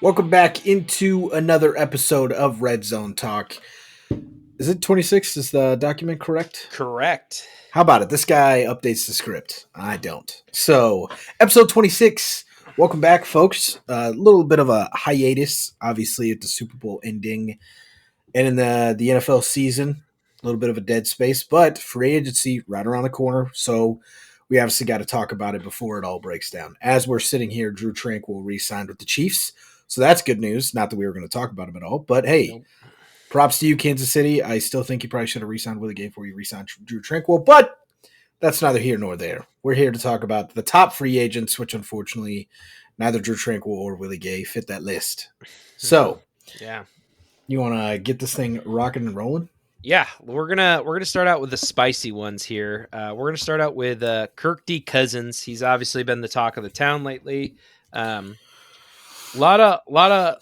Welcome back into another episode of Red Zone Talk. Is it 26? Is the document correct? Correct. How about it? This guy updates the script. I don't. So, episode 26. Welcome back, folks. A little bit of a hiatus, obviously, at the Super Bowl ending and in the NFL season. A little bit of a dead space, but free agency right around the corner. So, we obviously got to talk about it before it all breaks down. As we're sitting here, Drew Tranquil re-signed with the Chiefs. So that's good news. Not that we were going to talk about him at all, but hey, Nope. props to you, Kansas City. I still think you probably should have re-signed Willie Gay before you re-signed Drew Tranquil, but that's neither here nor there. We're here to talk about the top free agents, which unfortunately neither Drew Tranquil or Willie Gay fit that list. So Yeah. you want to get this thing rocking and rolling? Yeah, we're gonna start out with the spicy ones here. We're gonna start out with Kirk D. Cousins. He's obviously been the talk of the town lately. Um, lot of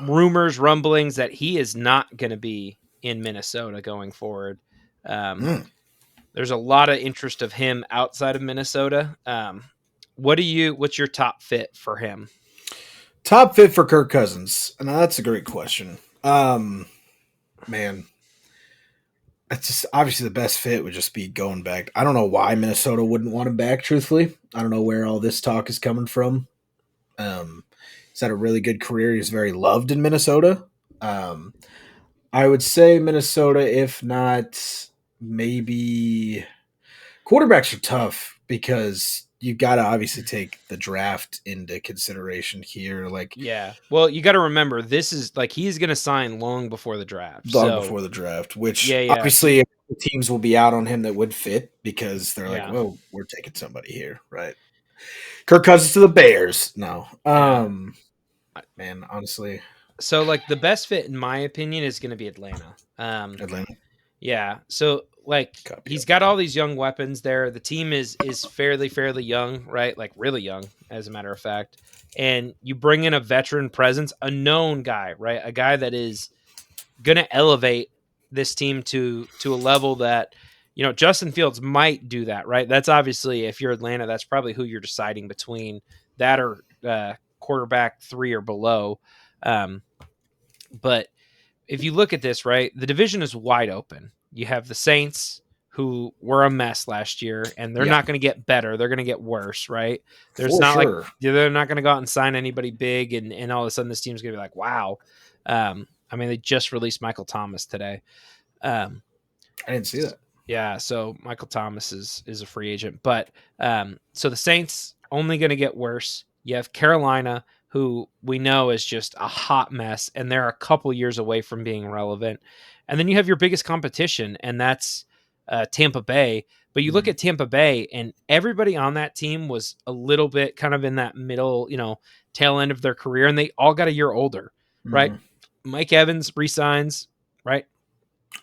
rumors, rumblings that he is not going to be in Minnesota going forward. Um, Mm. there's a lot of interest of him outside of Minnesota. What's your top fit for him? Top fit for Kirk Cousins. Now that's a great question. Man, it's just obviously the best fit would just be going back. I don't know why Minnesota wouldn't want him back. Truthfully, I don't know where all this talk is coming from. He's had a really good career. He's very loved in Minnesota. Um, I would say Minnesota, if not maybe quarterbacks are tough because you got to obviously take the draft into consideration here. Like Yeah. Well, you got to remember this is like he's going to sign long before the draft. long So, before the draft, which yeah. obviously teams will be out on him that would fit because they're like, Yeah. well, we're taking somebody here, right? Kirk Cousins to the Bears. No. Yeah. Man, honestly, So like the best fit in my opinion is going to be Atlanta. Atlanta. Yeah. So like Copy he's of got that. all these young weapons there. The team is fairly young, right? Like really young as a matter of fact. And you bring in a veteran presence, a known guy, right? A guy that is going to elevate this team to a level that Justin Fields might do that, right? That's obviously if you're Atlanta, that's probably who you're deciding between that or quarterback 3 or below. Um, but if you look at this, right, the division is wide open. You have the Saints, who were a mess last year, and they're Yeah, not going to get better. They're going to get worse, right? There's for not like sure. they're not going to go out and sign anybody big, and all of a sudden this team's going to be like, wow. I mean, they just released Michael Thomas today. Um, I didn't see that. yeah, so Michael Thomas is a free agent, but so the Saints only going to get worse. You have Carolina, who we know is just a hot mess, and they're a couple years away from being relevant. And then you have your biggest competition, and that's Tampa Bay. But you look Mhm. at Tampa Bay, and everybody on that team was a little bit kind of in that middle, tail end of their career, and they all got a year older, right? Mhm. Mike Evans resigns, right?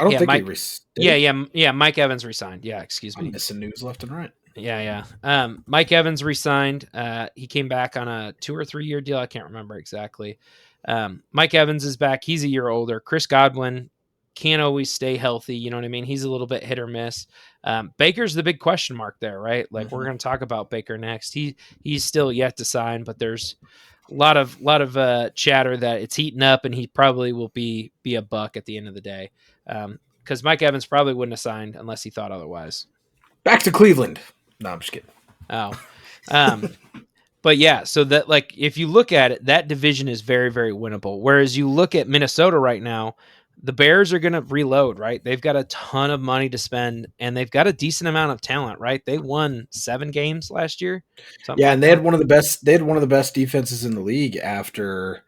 I don't Yeah, think he Mike. did he? Yeah. Mike Evans resigned. Yeah, excuse I'm me. missing news left and right. Yeah. Mike Evans resigned. He came back on a 2 or 3 year deal. I can't remember exactly. Mike Evans is back. He's a year older. Chris Godwin can't always stay healthy. You know what I mean? He's a little bit hit or miss. Baker's the big question mark there, right? Like we're Mhm. going to talk about Baker next. He's still yet to sign, but there's a lot of chatter that it's heating up, and he probably will be a buck at the end of the day. Because Mike Evans probably wouldn't have signed unless he thought otherwise. Back to Cleveland. No, I'm just kidding. Oh, um, but yeah, so that like if you look at it, that division is very winnable. Whereas you look at Minnesota right now, the Bears are going to reload, right? They've got a ton of money to spend, and they've got a decent amount of talent, right? They won 7 games last year, something Yeah, like and they had that. one of the best. They had one of the best defenses in the league after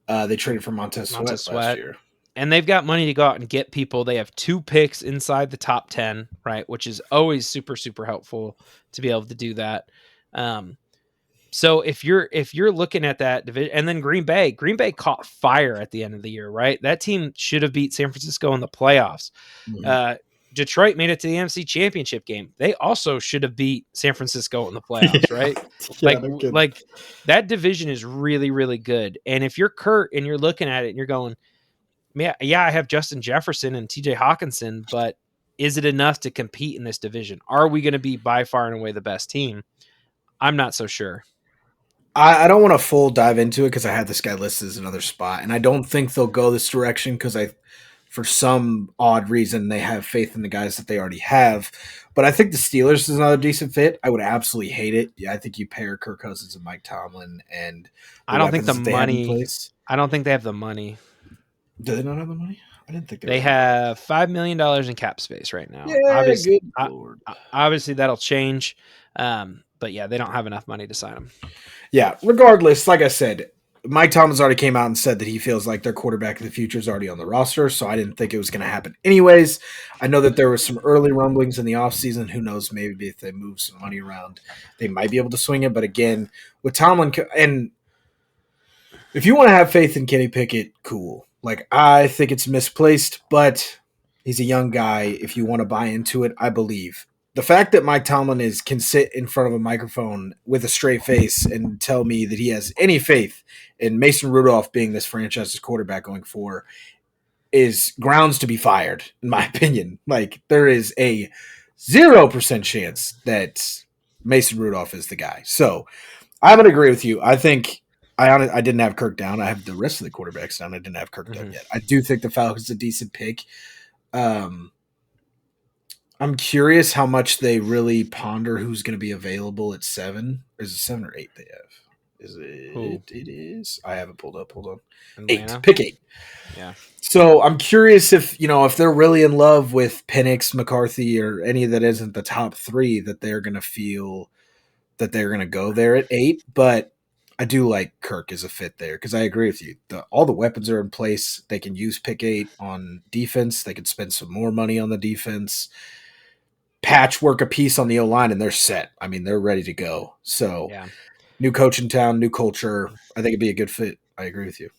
they traded for Montez Montez Sweat last Sweat. year. And they've got money to go out and get people. They have 2 picks inside the top 10, right? Which is always super helpful to be able to do that. Um, so if you're looking at that division, and then Green Bay caught fire at the end of the year, right? That team should have beat San Francisco in the playoffs. Mhm. Uh, Detroit made it to the NFC Championship game. They also should have beat San Francisco in the playoffs, Yeah, right? yeah, no kidding. Like that division is really good. And if you're Kurt and you're looking at it and you're going, yeah, I have Justin Jefferson and TJ Hawkinson, but is it enough to compete in this division? Are we going to be by far and away the best team? I'm not so sure. I don't want to full dive into it because I had this guy listed as another spot, and I don't think they'll go this direction because for some odd reason, they have faith in the guys that they already have. But I think the Steelers is another decent fit. I would absolutely hate it. Yeah, I think you pair Kirk Cousins and Mike Tomlin and the I don't think the weapons that they have in money. place. I don't think they have the money. Do they not have the money? I didn't think they were They that money. have $5 million in cap space right now. Yeah, Obviously, good lord. obviously that'll change. But yeah, they don't have enough money to sign him. Yeah, regardless, like I said, Mike Tomlin's already came out and said that he feels like their quarterback of the future is already on the roster, so I didn't think it was going to happen anyways. I know that there was some early rumblings in the offseason. Who knows, maybe if they move some money around, they might be able to swing it. But again, with Tomlin, and if you want to have faith in Kenny Pickett, cool. Like, I think it's misplaced, but he's a young guy. If you want to buy into it, I believe. The fact that Mike Tomlin can sit in front of a microphone with a straight face and tell me that he has any faith in Mason Rudolph being this franchise's quarterback going forward is grounds to be fired, in my opinion. Like, there is a 0% chance that Mason Rudolph is the guy. So I'm going to agree with you. I think I didn't have Kirk down. I have the rest of the quarterbacks down. I didn't have Kirk down Mm-hmm. yet. I do think the Falcons a decent pick. Um, I'm curious how much they really ponder who's going to be available at 7. Is it 7 or 8 they have? Is Who? it? It is. I have it pulled up. Hold on. 8. Atlanta? Pick 8. Yeah. So I'm curious if they're really in love with Penix, McCarthy, or any that isn't the top 3, that they're going to feel that they're going to go there at 8. But I do like Kirk as a fit there because I agree with you. All the weapons are in place. They can use pick 8 on defense. They can spend some more money on the defense, patchwork a piece on the O line, and they're set. I mean, they're ready to go. So, Yeah. new coach in town, new culture. I think it'd be a good fit. I agree with you.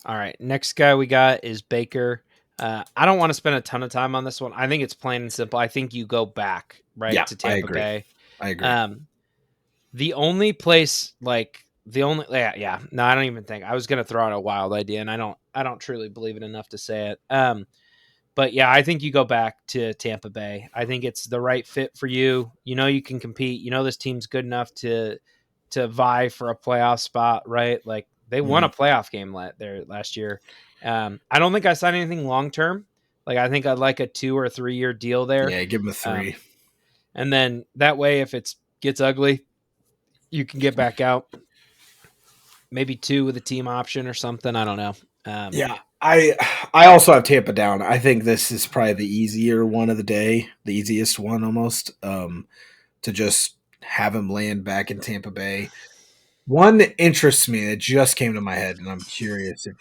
All right. Next guy we got is Baker. I don't want to spend a ton of time on this one. I think it's plain and simple. I think you go back, right, Yeah, to I Tampa agree. Bay. I agree. The only place yeah, no, I don't even think. I was gonna throw out a wild idea, and I don't truly believe it enough to say it. But yeah, I think you go back to Tampa Bay. I think it's the right fit for you. You know you can compete. You know this team's good enough to vie for a playoff spot, right? Like they won Mm. a playoff game there last year. I don't think I signed anything long term. Like I think I'd like a 2 or 3 year deal there. Yeah, give him a Um, 3. and then that way, if it gets ugly, you can get back out. Maybe 2 with a team option or something. I don't know. Yeah, I also have Tampa down. I think this is probably the easier one of the day, the easiest one almost, to just have him land back in Tampa Bay. One that interests me that just came to my head, and I'm curious if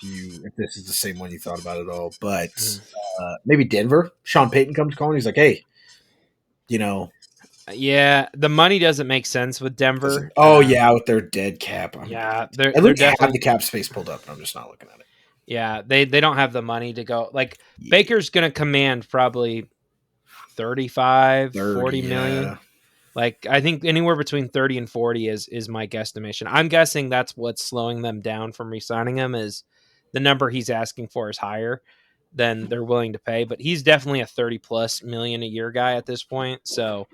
this is the same one you thought about at all. But Mhm. maybe Denver. Sean Payton comes calling. He's like, "Hey, you know, Yeah, the money doesn't make sense with does it? Denver. Oh yeah, with their dead cap. Yeah, I they're literally have definitely the cap space pulled up, and I'm just not looking at it. yeah, they don't have the money to go. Like Yeah, Baker's going to command probably 35, 30. 40 million. Yeah, Like I think anywhere between 30 and 40 is my guesstimation. I'm guessing that's what's slowing them down from re-signing him is the number he's asking for is higher than they're willing to pay, but he's definitely a 30 plus million a year guy at this point. So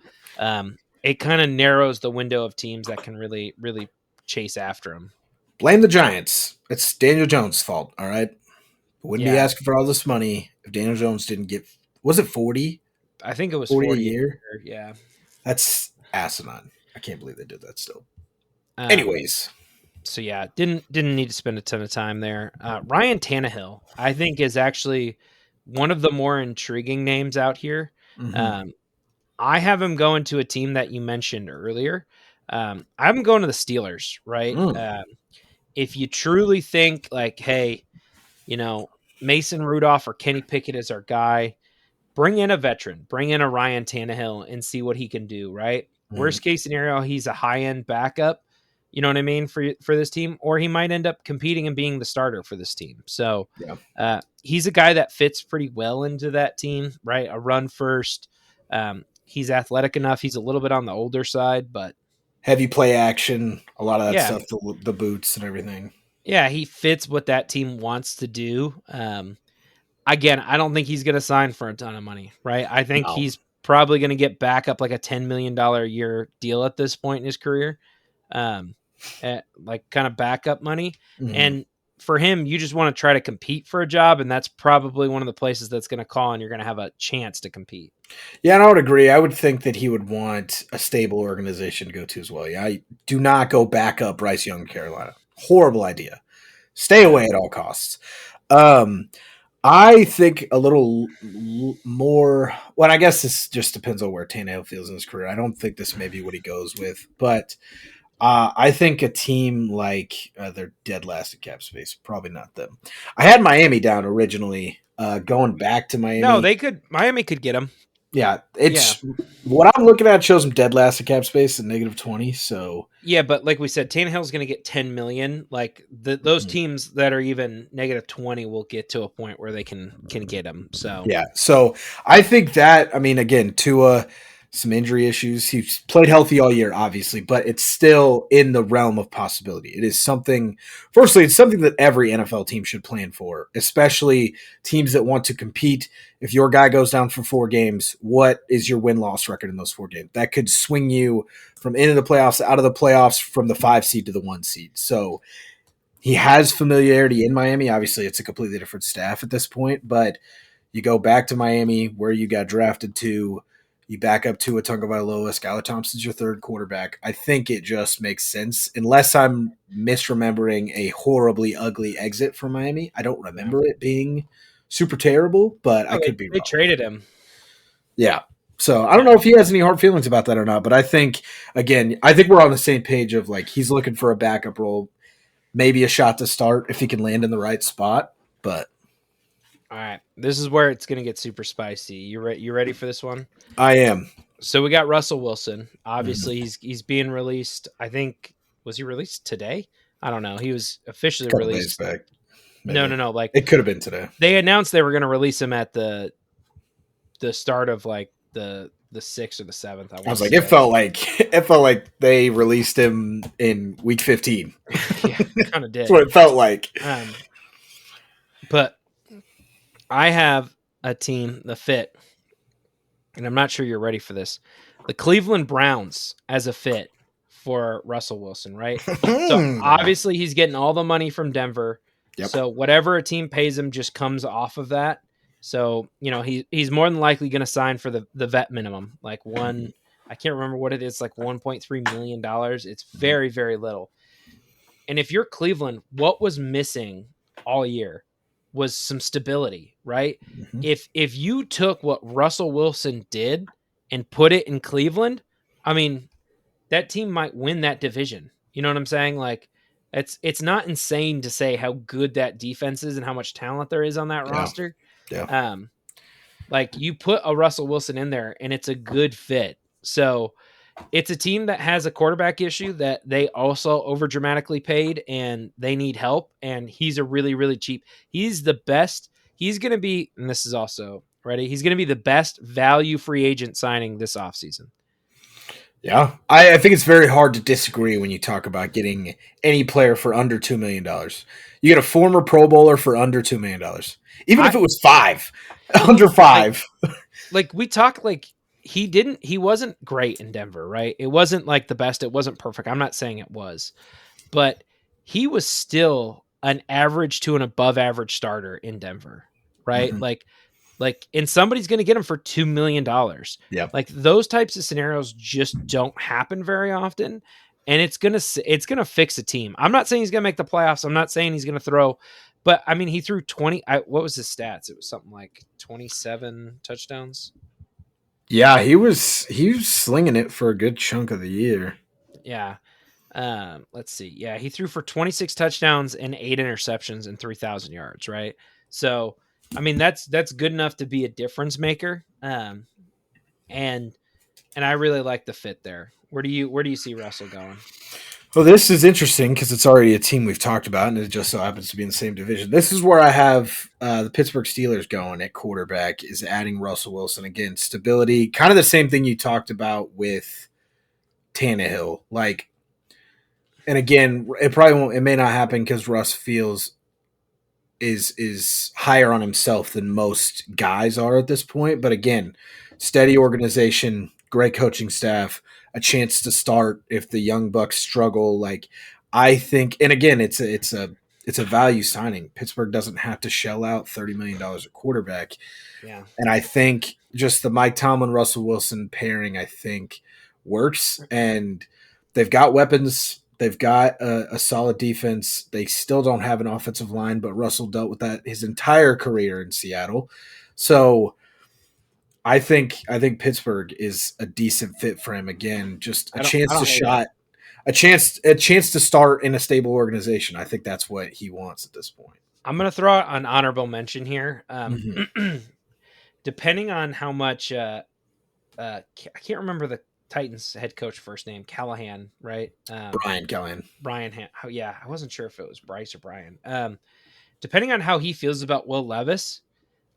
it kind of narrows the window of teams that can really chase after him. blame the Giants. It's Daniel Jones' fault. All right, wouldn't be Yeah, asking for all this money if Daniel Jones didn't get. Was it 40? I think it was 40 a 40 a year? year. Yeah. That's asinine. I can't believe they did that still. Um, Anyways. so yeah, didn't need to spend a ton of time there. Ryan Tannehill, I think, is actually one of the more intriguing names out here. Mm-hmm. Um, I have him going to a team that you mentioned earlier. I have him going to the Steelers, right? Mm. If you truly think like, hey, you know, Mason Rudolph or Kenny Pickett is our guy, bring in a veteran, bring in a Ryan Tannehill and see what he can do, right? Mm. Worst case scenario, he's a high end backup, you know what I mean, for this team, or he might end up competing and being the starter for this team. So Yeah. he's a guy that fits pretty well into that team, right? A run first. He's athletic enough. He's a little bit on the older side, but Heavy play action, a lot of that yeah, stuff, the boots and everything. yeah, he fits what that team wants to do. Again, I don't think he's going to sign for a ton of money, right? I think No. he's probably going to get back up like a $10 million a year deal at this point in his career. Um, at like kind of backup money. Mhm. And for him, you just want to try to compete for a job, and that's probably one of the places that's going to call, and you're going to have a chance to compete. Yeah, and I would agree. I would think that he would want a stable organization to go to as well. Yeah, I do not go back up Bryce Young, Carolina. Horrible idea. Stay Yeah. away at all costs. Um, I think a little more. Well, I guess this just depends on where Tannehill feels in his career. I don't think this may be what he goes with, but I think a team like they're dead last at cap space. Probably not them. I had Miami down originally. Going back to No, Miami, they could. Miami could get him. yeah, Yeah. it's what I'm looking at shows them dead last at cap space at -20. So Yeah, but like we said, Tannehill's going to get 10 million. Like those mhm. teams that are even -20 will get to a point where they can get him. So Yeah. So I think that, I mean, again, Tua, some injury issues. He's played healthy all year, obviously, but it's still in the realm of possibility. It is something, firstly, it's something that every NFL team should plan for, especially teams that want to compete. If your guy goes down for 4 games, what is your win loss record in those 4 games? That could swing you from into the playoffs, out of the playoffs, from the 5 seed to the 1 seed. So he has familiarity in Miami. Obviously, it's a completely different staff at this point, but you go back to Miami where you got drafted to. You back up to a Tagovailoa. Skylar Thompson's your third quarterback. I think it just makes sense, unless I'm misremembering a horribly ugly exit from Miami. I don't yeah. remember it being super terrible, but I Oh, could be they wrong. traded him. Yeah. So I don't know Yeah. if he has any hard feelings about that or not, but I think again, I think we're on the same page of like he's looking for a backup role, maybe a shot to start if he can land in the right spot. But All right. This is where it's going to get super spicy. You ready for this one? I am. So we got Russell Wilson. Obviously, Mhm. he's being released. I think was he released today? I don't know. He was A officially couple days released. back, No, maybe. no, no. Like It could have been today. they announced they were going to release him at the start of like the 6th or the 7th, I I want was to like, it say. felt like it felt like they released him in week 15. Yeah, That's kind of did. what it felt like. Um but I have a team, the fit, and I'm not sure you're ready for this. The Cleveland Browns as a fit for Russell Wilson, right? So obviously he's getting all the money from Denver. Yep. So whatever a team pays him just comes off of that. So, he's more than likely going to sign for the vet minimum, like one, I can't remember what it is, like $1.3 million. It's very, very little. And if you're Cleveland, what was missing all year was some stability, right? Mhm. If you took what Russell Wilson did and put it in Cleveland, I mean, that team might win that division. You know what I'm saying? Like it's not insane to say how good that defense is and how much talent there is on that Yeah. roster. Yeah. Um, like you put a Russell Wilson in there and it's a good fit. So it's a team that has a quarterback issue that they also over dramatically paid and they need help. And he's a really, really cheap. He's the best. He's going to be, and this is also ready. He's going to be the best value free agent signing this offseason. Yeah. I think it's very hard to disagree when you talk about getting any player for under $2 million. You get a former Pro Bowler for under $2 million. Even if I it was five, under like, five. like we talk like he wasn't great in Denver, right? It wasn't like the best. It wasn't perfect. I'm not saying it was, but he was still an average to an above average starter in Denver, right? Mhm. And somebody's going to get him for $2 million. Yep. Like those types of scenarios just don't happen very often, and it's gonna fix a team. I'm not saying he's gonna make the playoffs. I'm not saying he's gonna throw, but I mean he threw 20. What was his stats? It was something like 27 touchdowns. Yeah, he was slinging it for a good chunk of the year. Yeah. Let's see. Yeah, he threw for 26 touchdowns and 8 interceptions and 3,000 yards, right? So, I mean, that's good enough to be a difference maker. And I really like the fit there. Where do you see Russell going? Well, this is interesting because it's already a team we've talked about, and it just so happens to be in the same division. This is where I have the Pittsburgh Steelers going at quarterback, is adding Russell Wilson. Again, stability, kind of the same thing you talked about with Tannehill. Like, and again, it probably won't, it may not happen because Russ feels is higher on himself than most guys are at this point. But again, steady organization, great coaching staff, a chance to start if the young bucks struggle. Like I think, and again, it's a value signing. Pittsburgh doesn't have to shell out $30 million a quarterback, Yeah. and I think just the Mike Tomlin Russell Wilson pairing, I think, works. And they've got weapons. They've got a solid defense. They still don't have an offensive line, but Russell dealt with that his entire career in Seattle. So I think Pittsburgh is a decent fit for him again. Just a I chance to don't hate it. shot, a chance to start in a stable organization. I think that's what he wants at this point. I'm gonna throw out an honorable mention here. Mm-hmm. Depending on how much I can't remember the Titans head coach first name, Callahan, right? Brian Callahan. Yeah, I wasn't sure if it was Bryce or Brian. Depending on how he feels about Will Levis,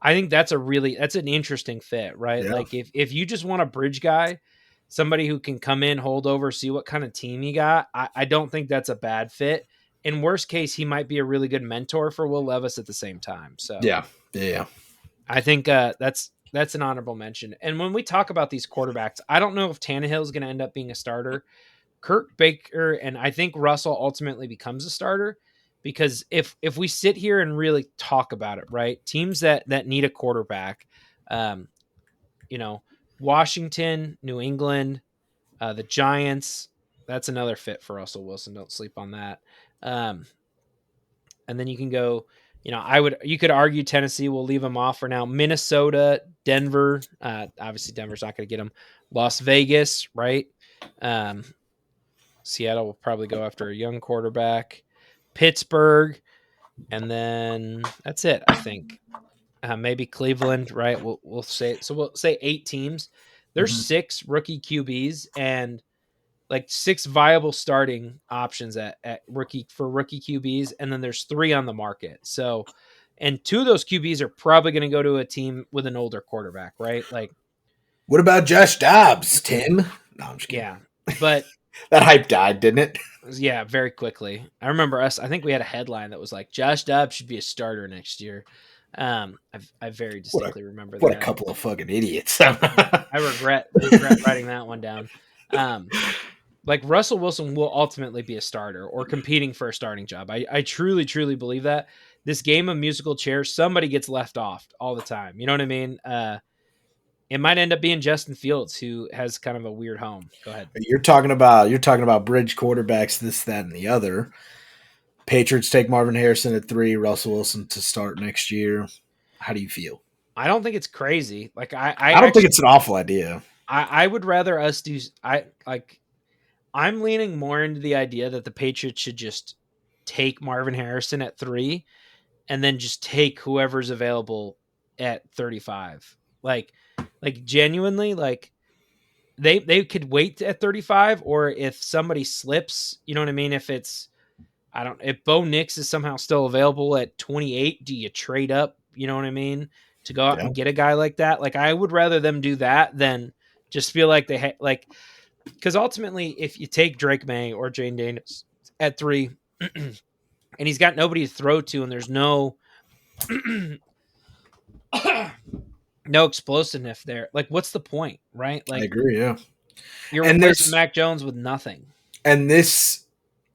I think that's an interesting fit, right? Yeah. Like if you just want a bridge guy, somebody who can come in, hold over, see what kind of team you got, I don't think that's a bad fit. In worst case, he might be a really good mentor for Will Levis at the same time. So Yeah. Yeah. I think that's an honorable mention. And when we talk about these quarterbacks, I don't know if Tannehill is going to end up being a starter. Kirk Baker and I think Russell ultimately becomes a starter because if we sit here and really talk about it, right? Teams that need a quarterback, um, you know, Washington, New England, the Giants, that's another fit for Russell Wilson. Don't sleep on that. Um, and then you can go, you could argue Tennessee. We'll leave them off for now. Minnesota, Denver. Obviously, Denver's not going to get them. Las Vegas, right? Um, Seattle will probably go after a young quarterback. Pittsburgh, and then that's it. I think maybe Cleveland, right? We'll say so. We'll say 8 teams. There's Mm-hmm. 6 rookie QBs and like 6 viable starting options at rookie QBs, and then there's 3 on the market. So, and 2 of those QBs are probably going to go to a team with an older quarterback, right? Like, What about Josh Dobbs, Tim? No, I'm just kidding. yeah, but That hype died, didn't it? yeah, very quickly. I remember us. I think we had a headline that was like, "Josh Dobbs should be a starter next year." I very What a distinctly remember what a that. couple of fucking idiots. I regret writing that one down. Um, like Russell Wilson will ultimately be a starter or competing for a starting job. I truly, truly believe that. This game of musical chairs, somebody gets left off all the time. You know what I mean? It might end up being Justin Fields, who has kind of a weird home. Go ahead. You're talking about bridge quarterbacks, this, that, and the other. Patriots take Marvin Harrison at 3, Russell Wilson to start next year. How do you feel? I don't think it's crazy. Like I don't think it's an awful idea. I would rather us do. I'm leaning more into the idea that the Patriots should just take Marvin Harrison at 3 and then just take whoever's available at 35. Like genuinely, like they could wait at 35, or if somebody slips, you know what I mean? If Bo Nix is somehow still available at 28, do you trade up, you know what I mean, to go out Yeah. and get a guy like that? Like I would rather them do that than just feel like because ultimately, if you take Drake May or Jane Daniels at 3, and he's got nobody to throw to, and there's no no explosiveness there, like what's the point, right? I Like agree, yeah. you're And replacing there's Mac Jones with nothing. and this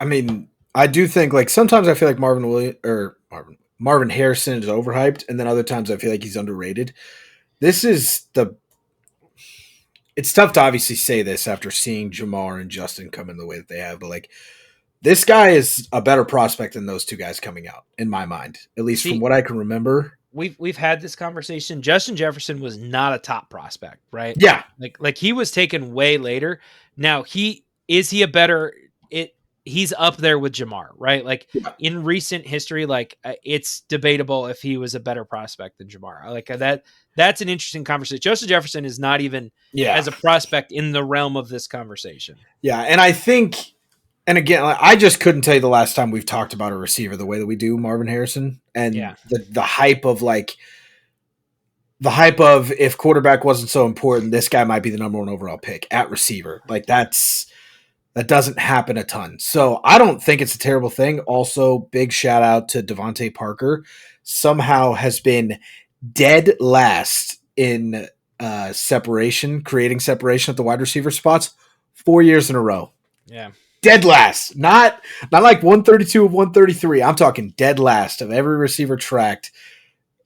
I mean, I do think like sometimes I feel like Marvin Harrison is overhyped, and then other times I feel like he's underrated. This is the it's tough to obviously say this after seeing Jamar and Justin come in the way that they have, but like this guy is a better prospect than those 2 guys coming out, in my mind. At least from See, what I can remember. we've had this conversation. Justin Jefferson was not a top prospect, right? Yeah. Like he was taken way later. Now he a better it he's up there with Jamar, right? Like Yeah. in recent history, like it's debatable if he was a better prospect than Jamar. Like that's an interesting conversation. Justin Jefferson is not even Yeah. as a prospect in the realm of this conversation. Yeah. And I think, and again, I just couldn't tell you the last time we've talked about a receiver the way that we do Marvin Harrison, and Yeah. the hype of if quarterback wasn't so important, this guy might be the number 1 overall pick at receiver. Like that doesn't happen a ton. So I don't think it's a terrible thing. Also, big shout out to Devontae Parker. Somehow has been dead last in separation, creating separation at the wide receiver spots 4 years in a row. Yeah. Dead last. Not like 132 of 133. I'm talking dead last of every receiver tracked.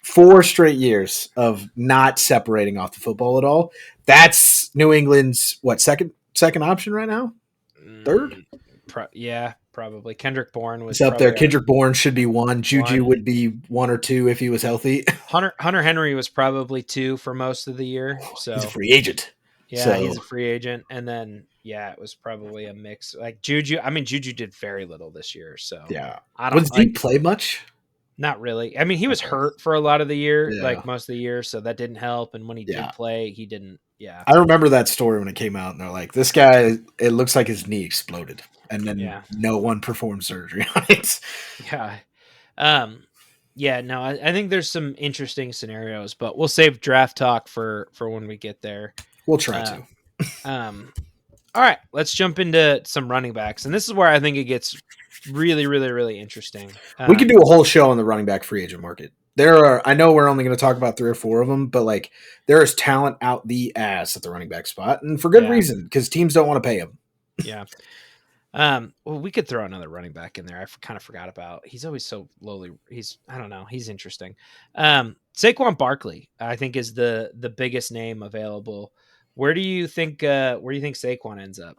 4 straight years of not separating off the football at all. That's New England's second option right now? Third? Yeah, probably. Kendrick Bourne was It's up there. probably our Kendrick Bourne should be one. Juju one. would be 1 or 2 if he was healthy. Hunter Henry was probably 2 for most of the year. He's a So free agent. yeah, So he's a free agent. And then yeah, it was probably a mix. Like Juju, I mean Juju did very little this year. So yeah. I don't Was he like play much? not really. I mean, he was Okay. hurt for a lot of the year, Yeah. like most of the year, so that didn't help. And when he Yeah. did play, he didn't. Yeah, I remember that story when it came out, and they're like, "This guy, it looks like his knee exploded," and then yeah, no one performed surgery on it. yeah. Um, yeah. No, I think there's some interesting scenarios, but we'll save draft talk for when we get there. We'll try Uh, to. um, all right, let's jump into some running backs, and this is where I think it gets really, really, really interesting. We could do a whole show on the running back free agent market. I know we're only going to talk about 3 or 4 of them, but like there is talent out the ass at the running back spot, and for good Yeah. reason because teams don't want to pay him. Yeah. Well, we could throw another running back in there. I kind of forgot about. He's always so lowly. I don't know. He's interesting. Saquon Barkley, I think, is the biggest name available. Where do you think Saquon ends up?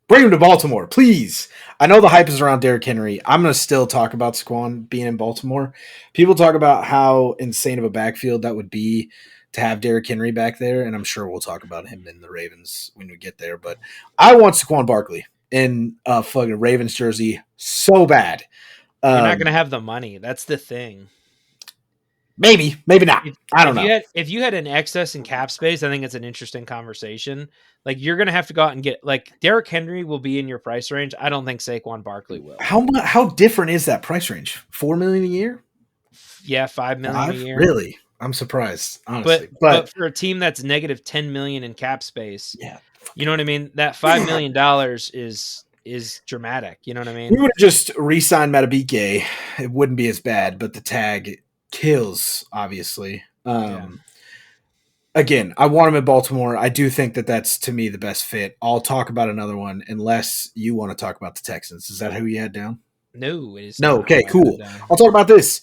Bring him to Baltimore, please. I know the hype is around Derrick Henry. I'm going to still talk about Saquon being in Baltimore. People talk about how insane of a backfield that would be to have Derrick Henry back there, and I'm sure we'll talk about him in the Ravens when we get there. But I want Saquon Barkley in a fucking Ravens jersey so bad. You're not going to have the money. That's the thing. Maybe not. I don't know. If you had an excess in cap space, I think it's an interesting conversation. Like you're going to have to go out and get like Derrick Henry will be in your price range. I don't think Saquon Barkley will. How different is that price range? $4 million a year? Yeah, $5 million a year. Really? I'm surprised, honestly. But for a team that's negative $10 million in cap space, yeah, you know what I mean? That $5 million is dramatic. You know what I mean? We would have just re-signed Matabike. It wouldn't be as bad, but the tag kills, obviously. Again, I want him in Baltimore. I do think that that's, to me, the best fit. I'll talk about another one unless you want to talk about the Texans. Is that who you had down? No, it is no. not. Okay, cool. I'll talk about this.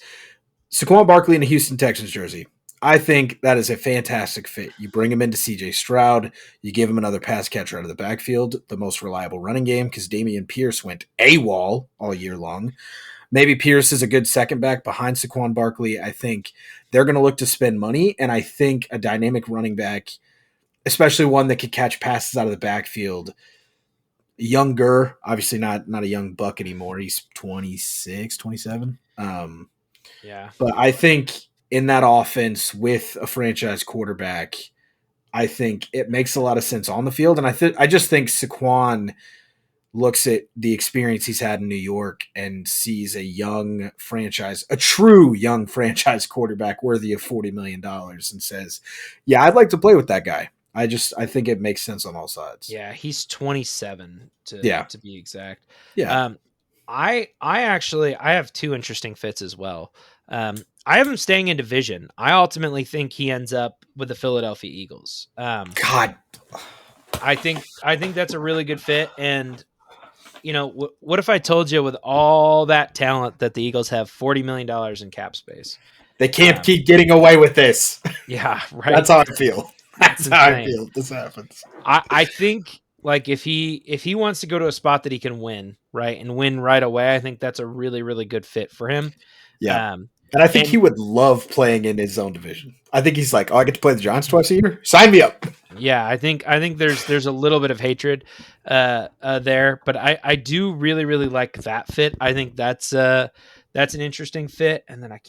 Saquon Barkley in a Houston Texans jersey. I think that is a fantastic fit. You bring him into CJ Stroud. You give him another pass catcher out of the backfield, the most reliable running game because Damian Pierce went AWOL all year long. Maybe Pierce is a good second back behind Saquon Barkley. I think they're going to look to spend money, and I think a dynamic running back, especially one that could catch passes out of the backfield, younger, obviously not a young buck anymore. He's 26, 27. Yeah. But I think in that offense with a franchise quarterback, I think it makes a lot of sense on the field. And I just think Saquon looks at the experience he's had in New York and sees a true young franchise quarterback worthy of $40 million and says, yeah, I'd like to play with that guy. I think it makes sense on all sides. Yeah, he's 27 to be exact. Yeah. I have 2 interesting fits as well. I have him staying in division. I ultimately think he ends up with the Philadelphia Eagles. God, I think that's a really good fit. And you know, what if I told you with all that talent that the Eagles have $40 million in cap space? They can't keep getting away with this. Yeah, right. That's how I feel. That's how I insane. feel. This happens. I think like if he wants to go to a spot that he can win, right, and win right away, I think that's a really, really good fit for him. Yeah. And I think he would love playing in his own division. I think he's like, oh, I get to play the Giants twice a year? Sign me up. Yeah, I think there's a little bit of hatred there, but I do really, really like that fit. I think that's an interesting fit. And then I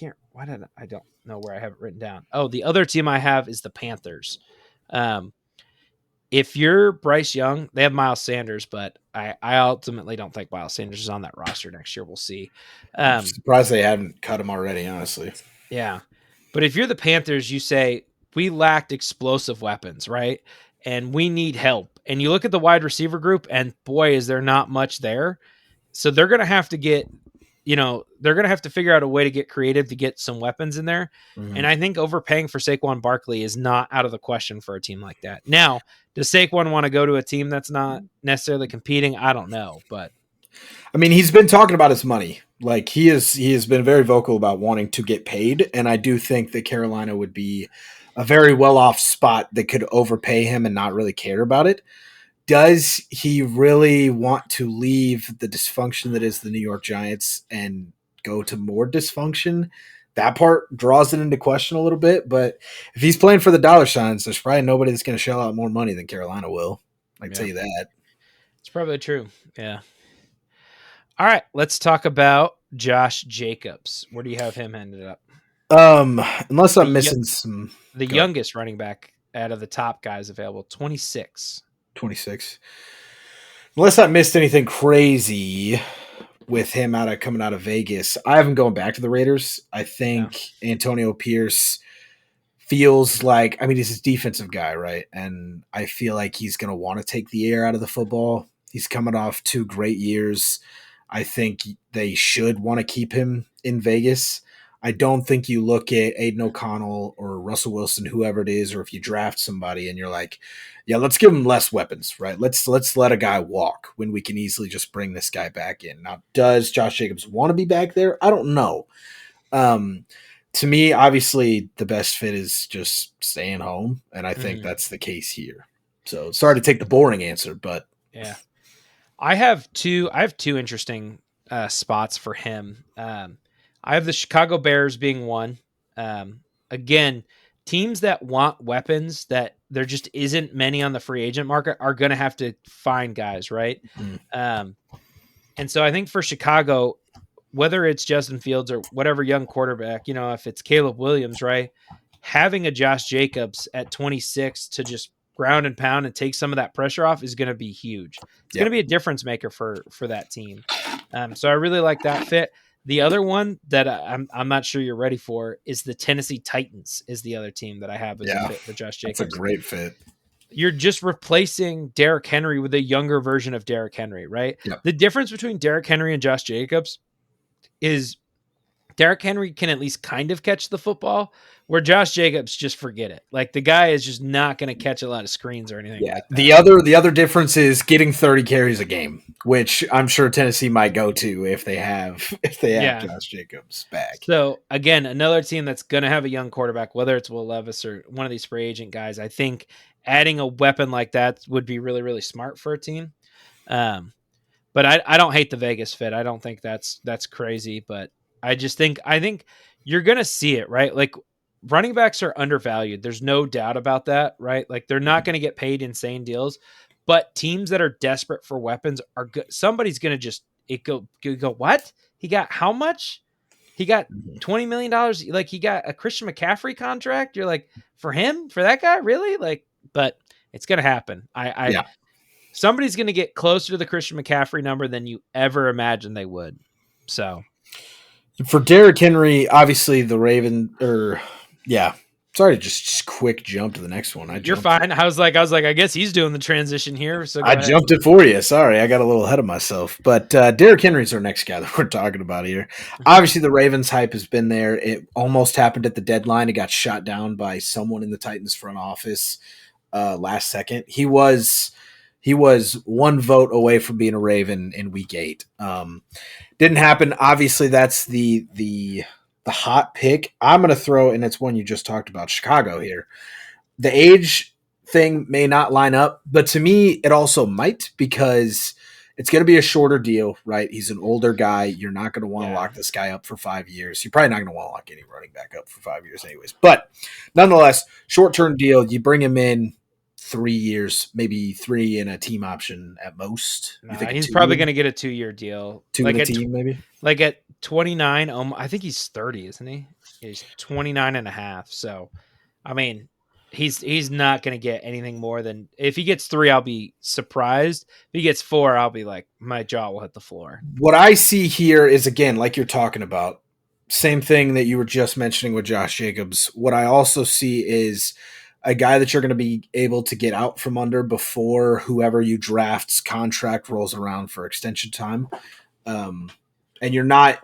don't know where I have it written down. Oh, the other team I have is the Panthers. If you're Bryce Young, they have Miles Sanders, but I ultimately don't think Miles Sanders is on that roster next year. We'll see. I'm surprised they haven't cut him already, honestly. Yeah. But if you're the Panthers, you say, we lacked explosive weapons, right? And we need help. And you look at the wide receiver group, and boy, is there not much there. So they're going to have to get they're going to have to figure out a way to get creative to get some weapons in there. And Mhm. I think overpaying for Saquon Barkley is not out of the question for a team like that. Now, does Saquon want to go to a team that's not necessarily competing? I don't know, but I mean, he's been talking about his money. Like he has been very vocal about wanting to get paid, and I do think that Carolina would be a very well off spot that could overpay him and not really care about it. Does he really want to leave the dysfunction that is the New York Giants and go to more dysfunction? That part draws it into question a little bit. But if he's playing for the dollar signs, there's probably nobody that's going to shell out more money than Carolina will. I can tell yeah, you that. it's probably true. Yeah. All right, let's talk about Josh Jacobs. Where do you have him ended up? Unless I'm The missing some. the Go ahead. youngest running back out of the top guys available, 26. 26. Unless I missed anything crazy with him coming out of Vegas, I haven't gone back to the Raiders. I Yeah. think Antonio Pierce feels like, I mean, he's a defensive guy, right? And I feel like he's going to want to take the air out of the football. He's coming off 2 great years. I think they should want to keep him in Vegas. I don't think you look at Aiden O'Connell or Russell Wilson, whoever it is, or if you draft somebody and you're like, yeah, let's give him less weapons, right? Let's let a guy walk when we can easily just bring this guy back in. Now, does Josh Jacobs want to be back there? I don't know. Um, to me, obviously, the best fit is just staying home, and I think Mhm. that's the case here. So, sorry to take the boring answer, but Yeah. I have two interesting spots for him. I have the Chicago Bears being one. Again, teams that want weapons that there just isn't many on the free agent market are going to have to find guys, right? mm, Um, and so I think for Chicago, whether it's Justin Fields or whatever young quarterback, if it's Caleb Williams, right? Having a Josh Jacobs at 26 to just ground and pound and take some of that pressure off is going to be huge. It's going yeah, to be a difference maker for that team. So I really like that fit. The other one that I'm not sure you're ready for is the Tennessee Titans. Is the other team that I have as a yeah, fit for Josh that's a Jacobs. great fit. You're just replacing Derrick Henry with a younger version of Derrick Henry, right? Yep, The difference between Derrick Henry and Josh Jacobs is Derrick Henry can at least kind of catch the football, where Josh Jacobs, just forget it. Like the guy is just not going to catch a lot of screens or anything yeah. like that. The other difference is getting 30 carries a game, which I'm sure Tennessee might go to if they have Yeah. Josh Jacobs back. So again, another team that's going to have a young quarterback, whether it's Will Levis or one of these free agent guys, I think adding a weapon like that would be really, really smart for a team. Um, but I don't hate the Vegas fit. I don't think that's crazy, but I think you're gonna see it, right? Like running backs are undervalued. There's no doubt about that, right? Like they're not gonna get paid insane deals, but teams that are desperate for weapons are good. Somebody's gonna just it go what? He got how much? He got Mhm. $20 million. Like he got a Christian McCaffrey contract. You're like, for him, for that guy, really? Like, but it's gonna happen. I Yeah. somebody's going to get closer to the Christian McCaffrey number than you ever imagined they would. So For Derrick Henry, obviously the Raven or yeah. Sorry to just quick jump to the next one. I you're jumped fine. I was like, I guess he's doing the transition here. So go I ahead. jumped it for you. Sorry, I got a little ahead of myself. But Derrick Henry's our next guy that we're talking about here. Obviously, the Ravens hype has been there. It almost happened at the deadline. It got shot down by someone in the Titans front office last second. He was one vote away from being a Raven in Week 8. Didn't happen. Obviously, that's the hot pick. I'm going to throw, and it's one you just talked about, Chicago here. The age thing may not line up, but to me, it also might because it's going to be a shorter deal, right? He's an older guy. You're not going to want to Yeah. lock this guy up for 5 years. You're probably not going to want to lock any running back up for 5 years, anyways. But nonetheless, short term deal. You bring him in 3 years, maybe three in a team option at most. You Nah, think a he's two probably going in to get a 2-year deal. two in a team, maybe? Like at 29, I think he's 30, isn't he? He's 29 and a half. So, I mean, he's not going to get anything more than if he gets 3, I'll be surprised. If he gets 4, I'll be like my jaw will hit the floor. What I see here is again, like you're talking about, same thing that you were just mentioning with Josh Jacobs. What I also see is a guy that you're going to be able to get out from under before whoever you draft's contract rolls around for extension time. Um, and you're not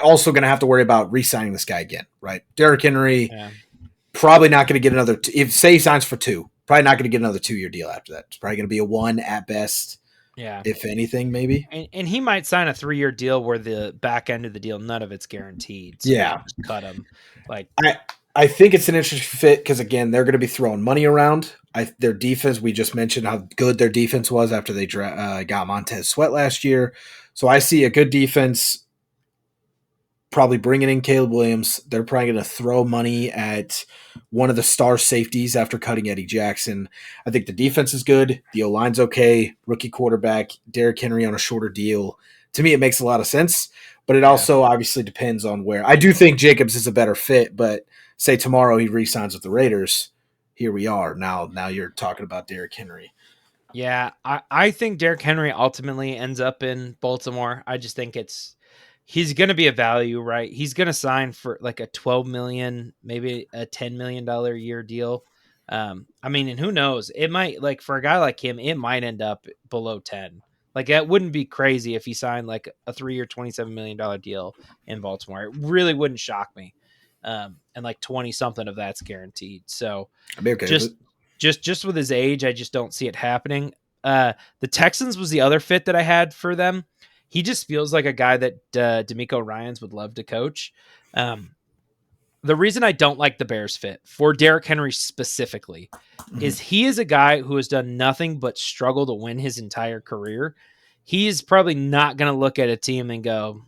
also going to have to worry about re-signing this guy again, right? Derrick Henry Yeah. probably not going to get another. If say he signs for 2, probably not going to get another 2-year deal after that. It's probably going to be a 1 at best, Yeah. if anything, maybe. And he might sign a 3-year deal where the back end of the deal, none of it's guaranteed. So you Yeah, just cut him. Like, I think it's an interesting fit because again, they're going to be throwing money around. Their defense, we just mentioned how good their defense was after they got Montez Sweat last year. So I see a good defense probably bringing in Caleb Williams. They're probably going to throw money at one of the star safeties after cutting Eddie Jackson. I think the defense is good. The O-line's okay. Rookie quarterback, Derrick Henry on a shorter deal. To me, it makes a lot of sense, but it yeah. also obviously depends on where. I do think Jacobs is a better fit, but say tomorrow he re-signs with the Raiders, here we are. Now you're talking about Derrick Henry. Yeah, I think Derrick Henry ultimately ends up in Baltimore. I just think he's going to be a value, right? He's going to sign for like a 12 million, maybe a $10 million a year deal. I mean, and who knows? It might, like, for a guy like him, it might end up below 10. Like, that wouldn't be crazy if he signed like a 3-year, $27 million deal in Baltimore. It really wouldn't shock me. And like 20 something of that's guaranteed. So I'd be okay with just it. just with his age, I just don't see it happening. The Texans was the other fit that I had for them. He just feels like a guy that D'Amico Ryans would love to coach. The reason I don't like the Bears fit for Derrick Henry specifically is he is a guy who has done nothing but struggle to win his entire career. He is probably not going to look at a team and go,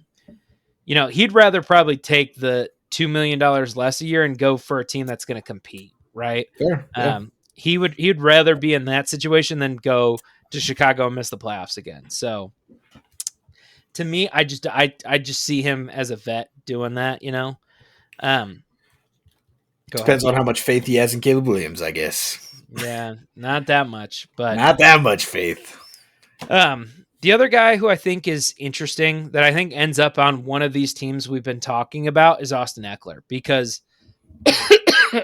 he'd rather probably take the $2 million less a year and go for a team that's going to compete, right? Fair, yeah. He'd rather be in that situation than go to Chicago and miss the playoffs again. So to me, I just see him as a vet doing that, Um, go ahead. Depends on how much faith he has in Caleb Williams, I guess. Yeah, not that much, but Not that much faith. the other guy who I think is interesting that I think ends up on one of these teams we've been talking about is Austin Eckler, because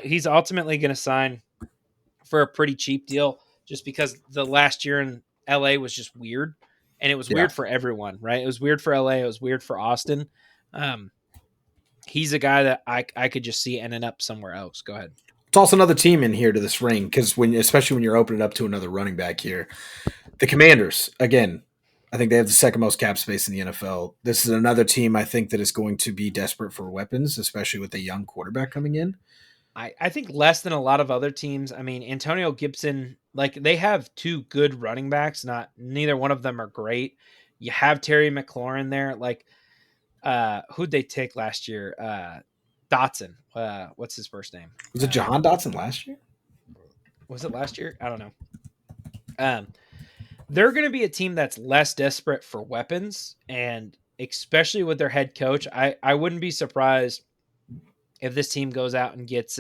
he's ultimately going to sign for a pretty cheap deal just because the last year in LA was just weird, and it was Yeah. weird for everyone, right? It was weird for LA. It was weird for Austin. Um, he's a guy that I could just see ending up somewhere else. Go ahead. Toss another team in here to this ring because especially when you're opening up to another running back here, the Commanders again. I think they have the second most cap space in the NFL. This is another team I think that is going to be desperate for weapons, especially with a young quarterback coming in. I think less than a lot of other teams. I mean, Antonio Gibson, like, they have two good running backs. Neither one of them are great. You have Terry McLaurin there. Like, who'd they take last year? Dotson. What's his first name? Was it Jahan Dotson last year? Was it last year? I don't know. Um, they're going to be a team that's less desperate for weapons, and especially with their head coach, I wouldn't be surprised if this team goes out and gets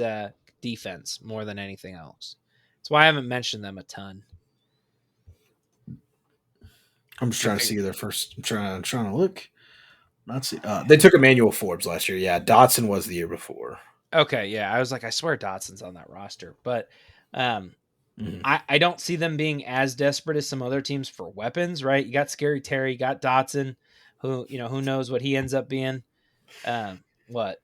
defense more than anything else. That's why I haven't mentioned them a ton. I'm just trying to see their first. I'm trying to look. Not see. They took Emmanuel Forbes last year. Yeah, Dotson was the year before. Okay, yeah, I was like, I swear Dotson's on that roster, but I don't see them being as desperate as some other teams for weapons. Right? You got Scary Terry, you got Dotson, who knows what he ends up being. What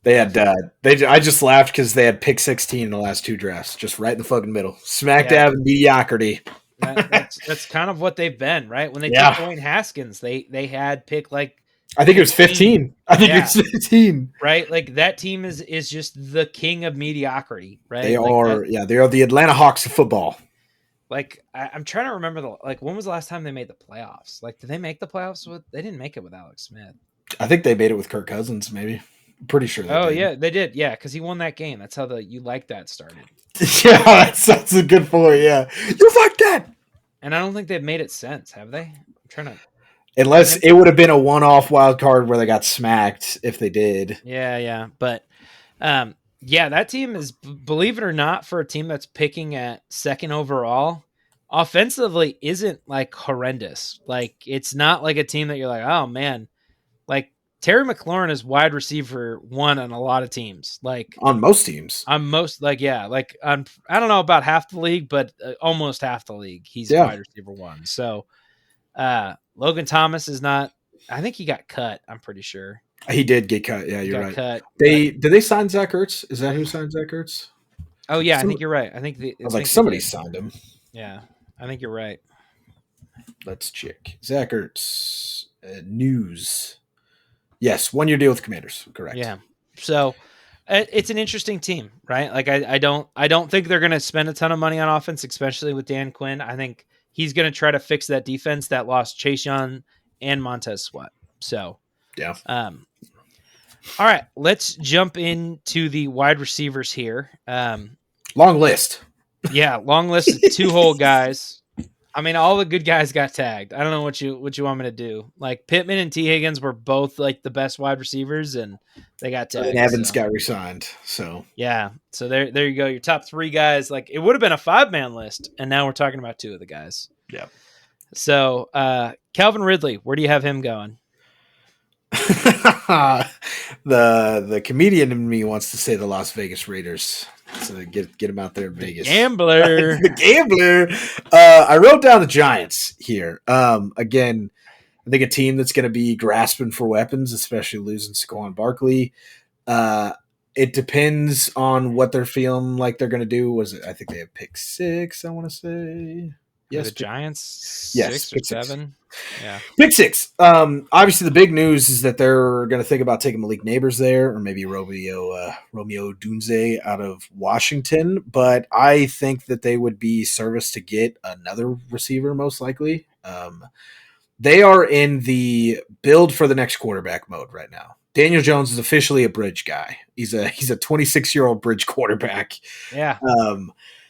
They had I just laughed because they had pick 16 in the last 2 drafts, just right in the fucking middle, smack Yeah, dab in mediocrity. that's kind of what they've been, right? When they took Yeah, Dwayne Haskins, they had pick like I think it was 15. 15. I think it Yeah, was 15. right. Like, that team is just the king of mediocrity, They right? Like that. are, yeah, they are the Atlanta Hawks of football. Like, I'm trying to remember when was the last time they made the playoffs? Like, did they make the playoffs with? They didn't make it with Alex Smith. I think they made it with Kirk Cousins, maybe. I'm pretty sure they Oh did. yeah, they did. Yeah, because he won that game. That's how the You Like That started. Yeah, that's a good point. Yeah, you like that. And I don't think they've made it since, have they? I'm trying to. Unless it would have been a one-off wild card where they got smacked if they did. Yeah, but yeah, that team is, believe it or not, for a team that's picking at second overall, offensively isn't like horrendous. Like, it's not like a team that you're like, oh man, like Terry McLaurin is wide receiver 1 on a lot of teams. Like, On most teams. I'm most like, yeah, like I don't know about half the league, but almost half the league, he's Yeah. wide receiver 1. So Logan Thomas is not I think he got cut. I'm pretty sure He did get cut. Yeah, he you're got right. cut. But Did they sign Zach Ertz? Is that who signed Zach Ertz? oh yeah, I Some think you're right. I I was like, think they somebody did. signed him. Yeah, I think you're right. Let's check. Zach Ertz. News. Yes, 1 year deal with Commanders. Correct. Yeah. So it's an interesting team, right? Like I don't think they're going to spend a ton of money on offense, especially with Dan Quinn. I think he's going to try to fix that defense that lost Chase Young and Montez Sweat. So, Yeah. um, all right, let's jump into the wide receivers here. Long list. Yeah, long list of two hole guys. I mean, all the good guys got tagged. I don't know what you want me to do. Like Pittman and T Higgins were both like the best wide receivers, and they got And tagged. Evans So got resigned. So yeah, so there you go. Your top three guys. Like it would have been a 5-man list, and now we're talking about two of the guys. yeah. So Calvin Ridley, where do you have him going? The comedian in me wants to say the Las Vegas Raiders. So get him out there in Vegas. Gambler. The gambler. I wrote down the Giants here. Again, I think a team that's going to be grasping for weapons, especially losing Saquon Barkley. It depends on what they're feeling like they're going to do. Was it? I think they have pick 6. I want to say Yes, yes. the Giants Yes, 6 or pick 6. 7. Yeah, Pick 6. Obviously, the big news is that they're going to think about taking Malik Neighbors there, or maybe Romeo Dunze out of Washington. But I think that they would be service to get another receiver, most likely. They are in the build for the next quarterback mode right now. Daniel Jones is officially a bridge guy. He's a 26-year-old bridge quarterback. yeah.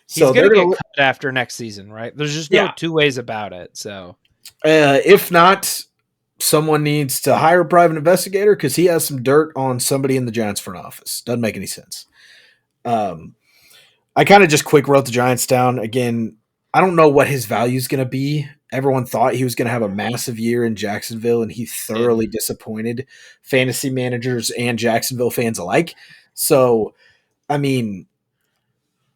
So He's they're gonna get going to, cut after next season, right? There's just no yeah. two ways about it. So If not, someone needs to hire a private investigator because he has some dirt on somebody in the Giants front office. Doesn't make any sense. I kind of just quick wrote the Giants down. Again, I don't know what his value is going to be. Everyone thought he was going to have a massive year in Jacksonville, and he thoroughly disappointed fantasy managers and Jacksonville fans alike. So, I mean,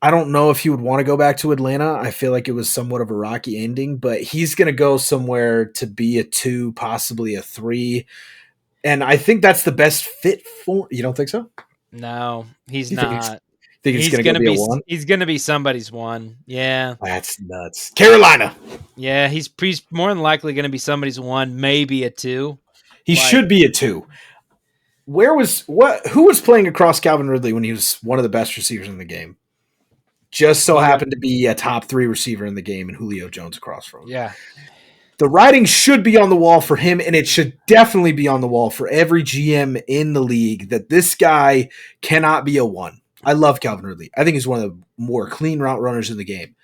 I don't know if he would want to go back to Atlanta. I feel like it was somewhat of a rocky ending, but he's going to go somewhere to be a 2, possibly a 3. And I think that's the best fit for. You don't think so? no, he's You not. think it's going to go be a 1? He's gonna be somebody's 1. Yeah. That's nuts. Carolina. Yeah, he's more than likely going to be somebody's 1, maybe a 2. He should be a 2. Who was playing across Calvin Ridley when he was one of the best receivers in the game? Just so happened to be a top 3 receiver in the game, and Julio Jones across from him. Yeah. The writing should be on the wall for him, and it should definitely be on the wall for every GM in the league that this guy cannot be a 1. I love Calvin Ridley. I think he's one of the more clean route runners in the game.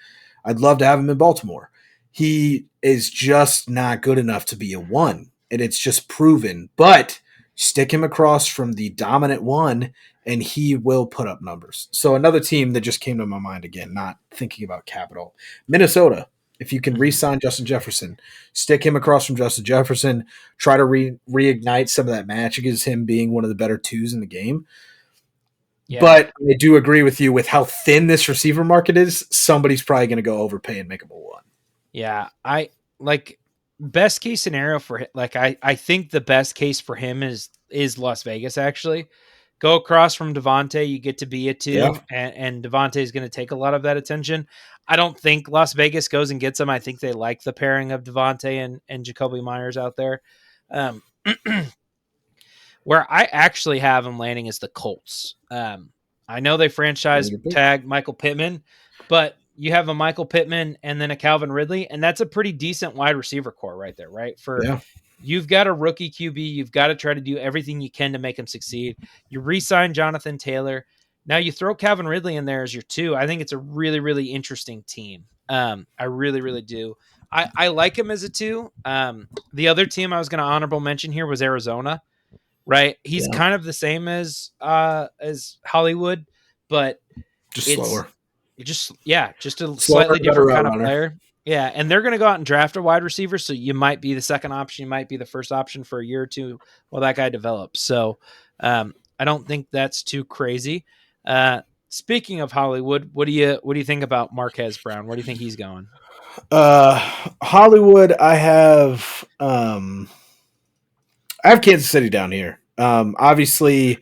I'd love to have him in Baltimore. He is just not good enough to be a 1, and it's just proven. But stick him across from the dominant 1, and he will put up numbers. So another team that just came to my mind again, not thinking about capital, Minnesota. If you can re-sign Justin Jefferson, stick him across from Justin Jefferson, try to reignite some of that magic as him being one of the better 2s in the game. Yeah. But I do agree with you with how thin this receiver market is. Somebody's probably going to go overpay and make him a 1. Yeah, I like best case scenario for him. Like I think the best case for him is Las Vegas. Actually, go across from Devontae, you get to be a 2, yeah. and Devontae is going to take a lot of that attention. I don't think Las Vegas goes and gets him. I think they like the pairing of Devontae and Jacoby Myers out there. Where I actually have him landing is the Colts. I know they franchise tag Michael Pittman, but you have a Michael Pittman and then a Calvin Ridley, and that's a pretty decent wide receiver core right there, right? You've got a rookie QB, you've got to try to do everything you can to make him succeed. You re-sign Jonathan Taylor. Now you throw Calvin Ridley in there as your 2. I think it's a really, really interesting team. I really, really do. I like him as a 2. The other team I was going to honorable mention here was Arizona. Right, he's kind of the same as Hollywood, but just slower. Just a slightly different kind of player. Yeah, and they're going to go out and draft a wide receiver, so you might be the second option, you might be the first option for a year or 2 while that guy develops. So I don't think that's too crazy. Speaking of Hollywood, what do you think about Marquez Brown? Where do you think he's going? Hollywood, I have I have Kansas City down here. Obviously,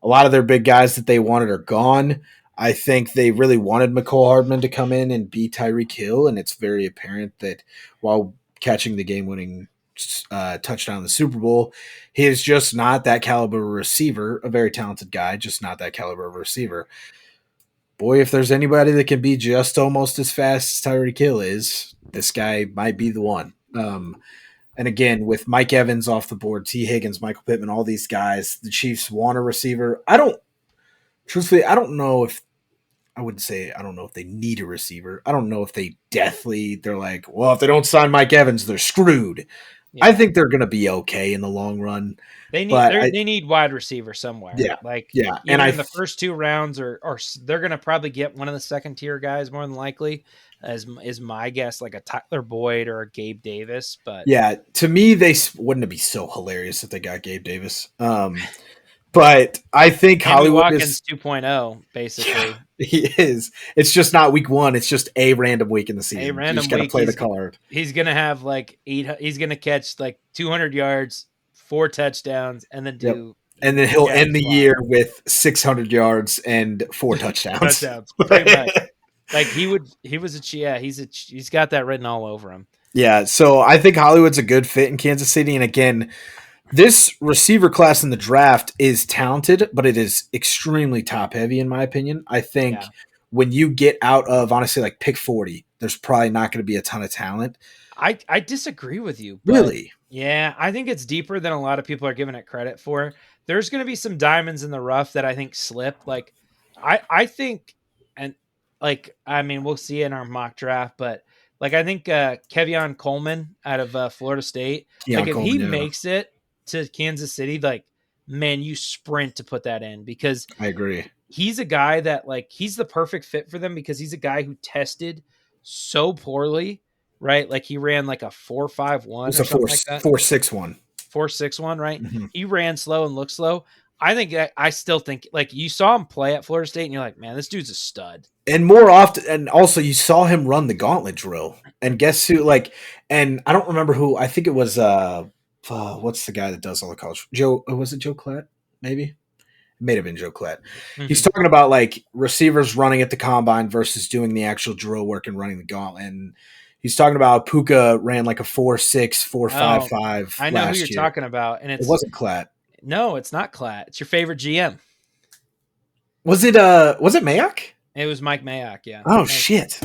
a lot of their big guys that they wanted are gone. I think they really wanted McCole Hardman to come in and be Tyreek Hill, and it's very apparent that while catching the game-winning touchdown in the Super Bowl, he is just not that caliber of receiver. A very talented guy, just not that caliber of receiver. Boy, if there's anybody that can be just almost as fast as Tyreek Hill is, this guy might be the one. And again, with Mike Evans off the board, T. Higgins, Michael Pittman, all these guys, the Chiefs want a receiver. Truthfully, I don't know if I wouldn't say I don't know if they need a receiver. I don't know if they're like, well, if they don't sign Mike Evans, they're screwed. I Yeah. think they're going to be okay in the long run, They need but they need wide receiver somewhere. yeah, Like yeah, and either in the first two rounds or they're going to probably get one of the second tier guys more than likely, as is my guess, like a Tyler Boyd or a Gabe Davis. But yeah, to me, wouldn't it be so hilarious if they got Gabe Davis? But I think Sammy Hollywood Watkins is 2.0, yeah, basically. he is. It's just not week one. It's just a random week in the A season. You just random got to week, play the card. he's gonna have like he's gonna catch like 200 yards, 4 touchdowns, and then Yep. do And then he'll jack end the squat year with 600 yards and 4 touchdowns. touchdowns, pretty much. Like he's got that written all over him. Yeah, so I think Hollywood's a good fit in Kansas City. And again, this receiver class in the draft is talented, but it is extremely top heavy, in my opinion. I think Yeah. when you get out of, honestly, like pick 40, there's probably not going to be a ton of talent. I disagree with you, but Really? yeah, I think it's deeper than a lot of people are giving it credit for. There's going to be some diamonds in the rough that I think slip. Like I think, and like I mean we'll see in our mock draft, but like I think Kevion Coleman out of Florida State, like Keon if he Coleman, yeah. makes it to Kansas City, like man, you sprint to put that in because I agree. he's a guy that like he's the perfect fit for them because he's a guy who tested so poorly, right? Like he ran like a 4.51 It's or a something like that. 4.61. 4.61, right? Mm-hmm. He ran slow and looked slow. I still think like you saw him play at Florida State and you're like, man, this dude's a stud. And more often, and also you saw him run the gauntlet drill. And guess who? Like, and I don't remember who. I think it was what's the guy that does all the college? Joe, was it Joe Klatt? Maybe it may have been Joe Klatt. He's Mm-hmm. talking about like receivers running at the combine versus doing the actual drill work and running the gauntlet. And he's talking about Puka ran like a 4.6, four five Oh, five I know who you're last year. talking about, and It wasn't Klatt. it's not Klatt. It's your favorite GM. Was it Mayock? It was Mike Mayock. Yeah. Oh shit.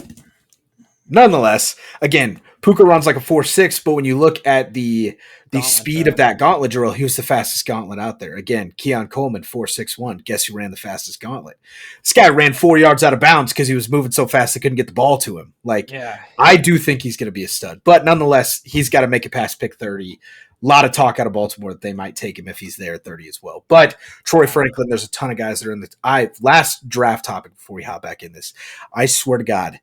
Nonetheless, again, Puka runs like a 4.6, but when you look at the Gauntlet speed of drill. that gauntlet drill, he was the fastest gauntlet out there. Again, Keon Coleman, 4.61. Guess who ran the fastest gauntlet? This guy ran 4 yards out of bounds because he was moving so fast they couldn't get the ball to him. Like, Yeah. I do think he's going to be a stud, but nonetheless, he's got to make it past pick 30. A lot of talk out of Baltimore that they might take him if he's there at 30 as well. But Troy Franklin, there's a ton of guys that are in the last draft topic before we hop back in this. I swear to God,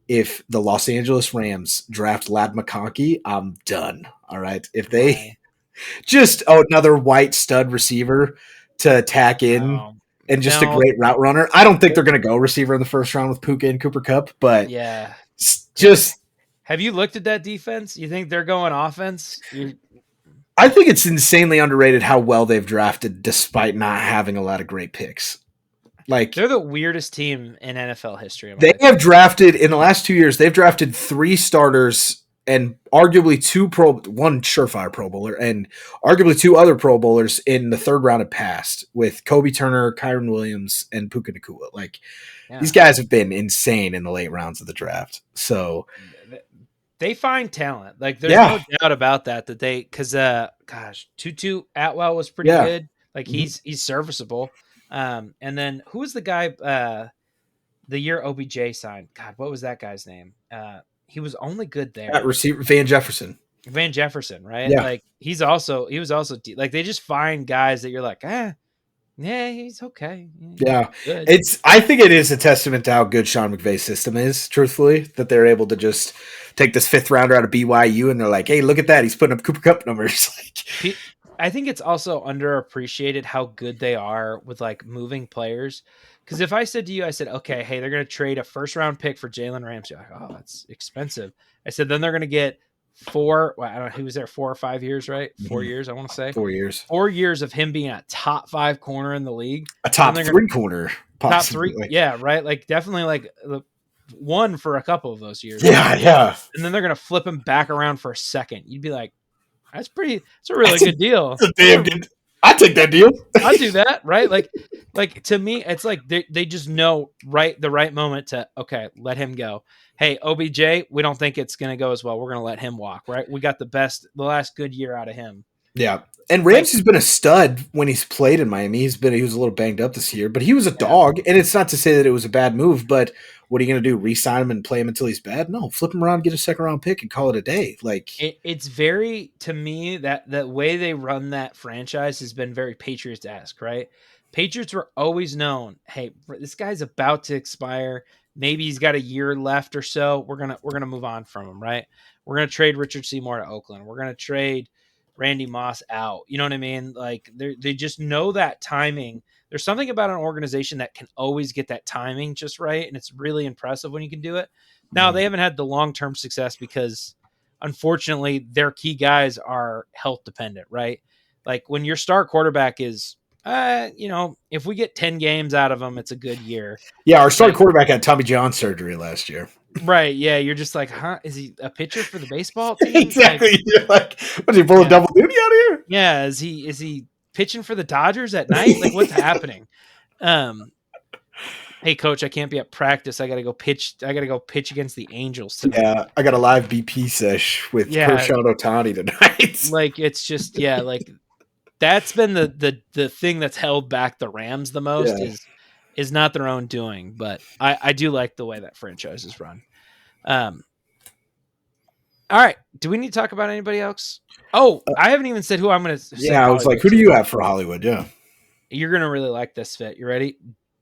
if the Los Angeles Rams draft Lad McConkey, I'm done. All right. If they just another white stud receiver to tack in and just a No. great route runner, I don't think they're going to go receiver in the first round with Puka and Cooper Kupp, but Yeah. just Have you looked at that defense? You think they're going offense? I think it's insanely underrated how well they've drafted despite not having a lot of great picks. Like They're the weirdest team in NFL history. They have drafted in the last 2 years. They've drafted 3 starters and arguably one surefire Pro Bowler and arguably 2 other Pro Bowlers in the third round of past with Kobe Turner, Kyron Williams, and Puka Nacua. Like these guys have been insane in the late rounds of the draft. So they find talent. Like there's no doubt about that. That they because Tutu Atwell was pretty good. Like he's serviceable. And then who was the guy the year OBJ signed? God, what was that guy's name? He was only good there. At receiver Van Jefferson. Van Jefferson, right? Yeah. Like he was also like they just find guys that you're like, yeah, he's okay. Yeah. Good. I think it is a testament to how good Sean McVay's system is, truthfully, that they're able to just take this 5th rounder out of BYU and they're like, hey, look at that. He's putting up Cooper Kupp numbers. Like I think it's also underappreciated how good they are with like moving players. Because if I said to you, I said, okay, hey, they're going to trade a 1st round pick for Jalen Ramsey. Like, oh, that's expensive. I said, then they're going to get 4. Well, I don't know, he was there 4 or 5 years, right? 4 Mhm. years, I want to say. 4 years. 4 years of him being a top 5 corner in the league. A Then top they're gonna three corner, top 3, possibly. yeah, right. Like definitely like the one for a couple of those years, right? Yeah, yeah. And then they're gonna flip him back around for a second. You'd be like, It's a really That's good deal. a damn good. I take Yeah, that deal. I'll do that, right? Like to me, it's like they just know the right moment to okay, let him go. Hey, OBJ, we don't think it's gonna go as well. We're gonna let him walk, right? We got the last good year out of him. Yeah. And Like, Ramsey's been a stud when he's played in Miami. He was a little banged up this year, but he was a yeah, dog. And it's not to say that it was a bad move, but what are you going to do? Re-sign him and play him until he's bad? No, flip him around, get a second round pick, and call it a day. Like, it's very to me that the way they run that franchise has been very Patriots-esque, right? Patriots were always known, hey, this guy's about to expire. Maybe he's got a year left or so. We're gonna move on from him, right? We're gonna trade Richard Seymour to Oakland. We're gonna trade Randy Moss out. You know what I mean? Like they just know that timing. There's something about an organization that can always get that timing just right, and it's really impressive when you can do it. Now they haven't had the long term success because unfortunately their key guys are health dependent, right? Like when your star quarterback is if we get 10 games out of them, it's a good year. yeah, our starting Like, quarterback had Tommy John surgery last year. right. Yeah. You're just like, huh? Is he a pitcher for the baseball team? Like, Exactly. You're like, was he pulling yeah. double duty out here? Yeah. Is he pitching for the Dodgers at night? Like, what's happening? Um, Hey coach, I can't be at practice. I gotta go pitch against the Angels tonight. Yeah, I got a live BP sesh with Yeah. Kershaw Otani tonight. Like it's just, yeah, like that's been the thing that's held back the Rams the most Yeah. is not their own doing, but I do like the way that franchise is run. Um, all right, do we need to talk about anybody else? Oh, I haven't even said who I'm going to send Yeah, I was like, Hollywood who do you to. have for Hollywood? Yeah. You're going to really like this fit. You ready?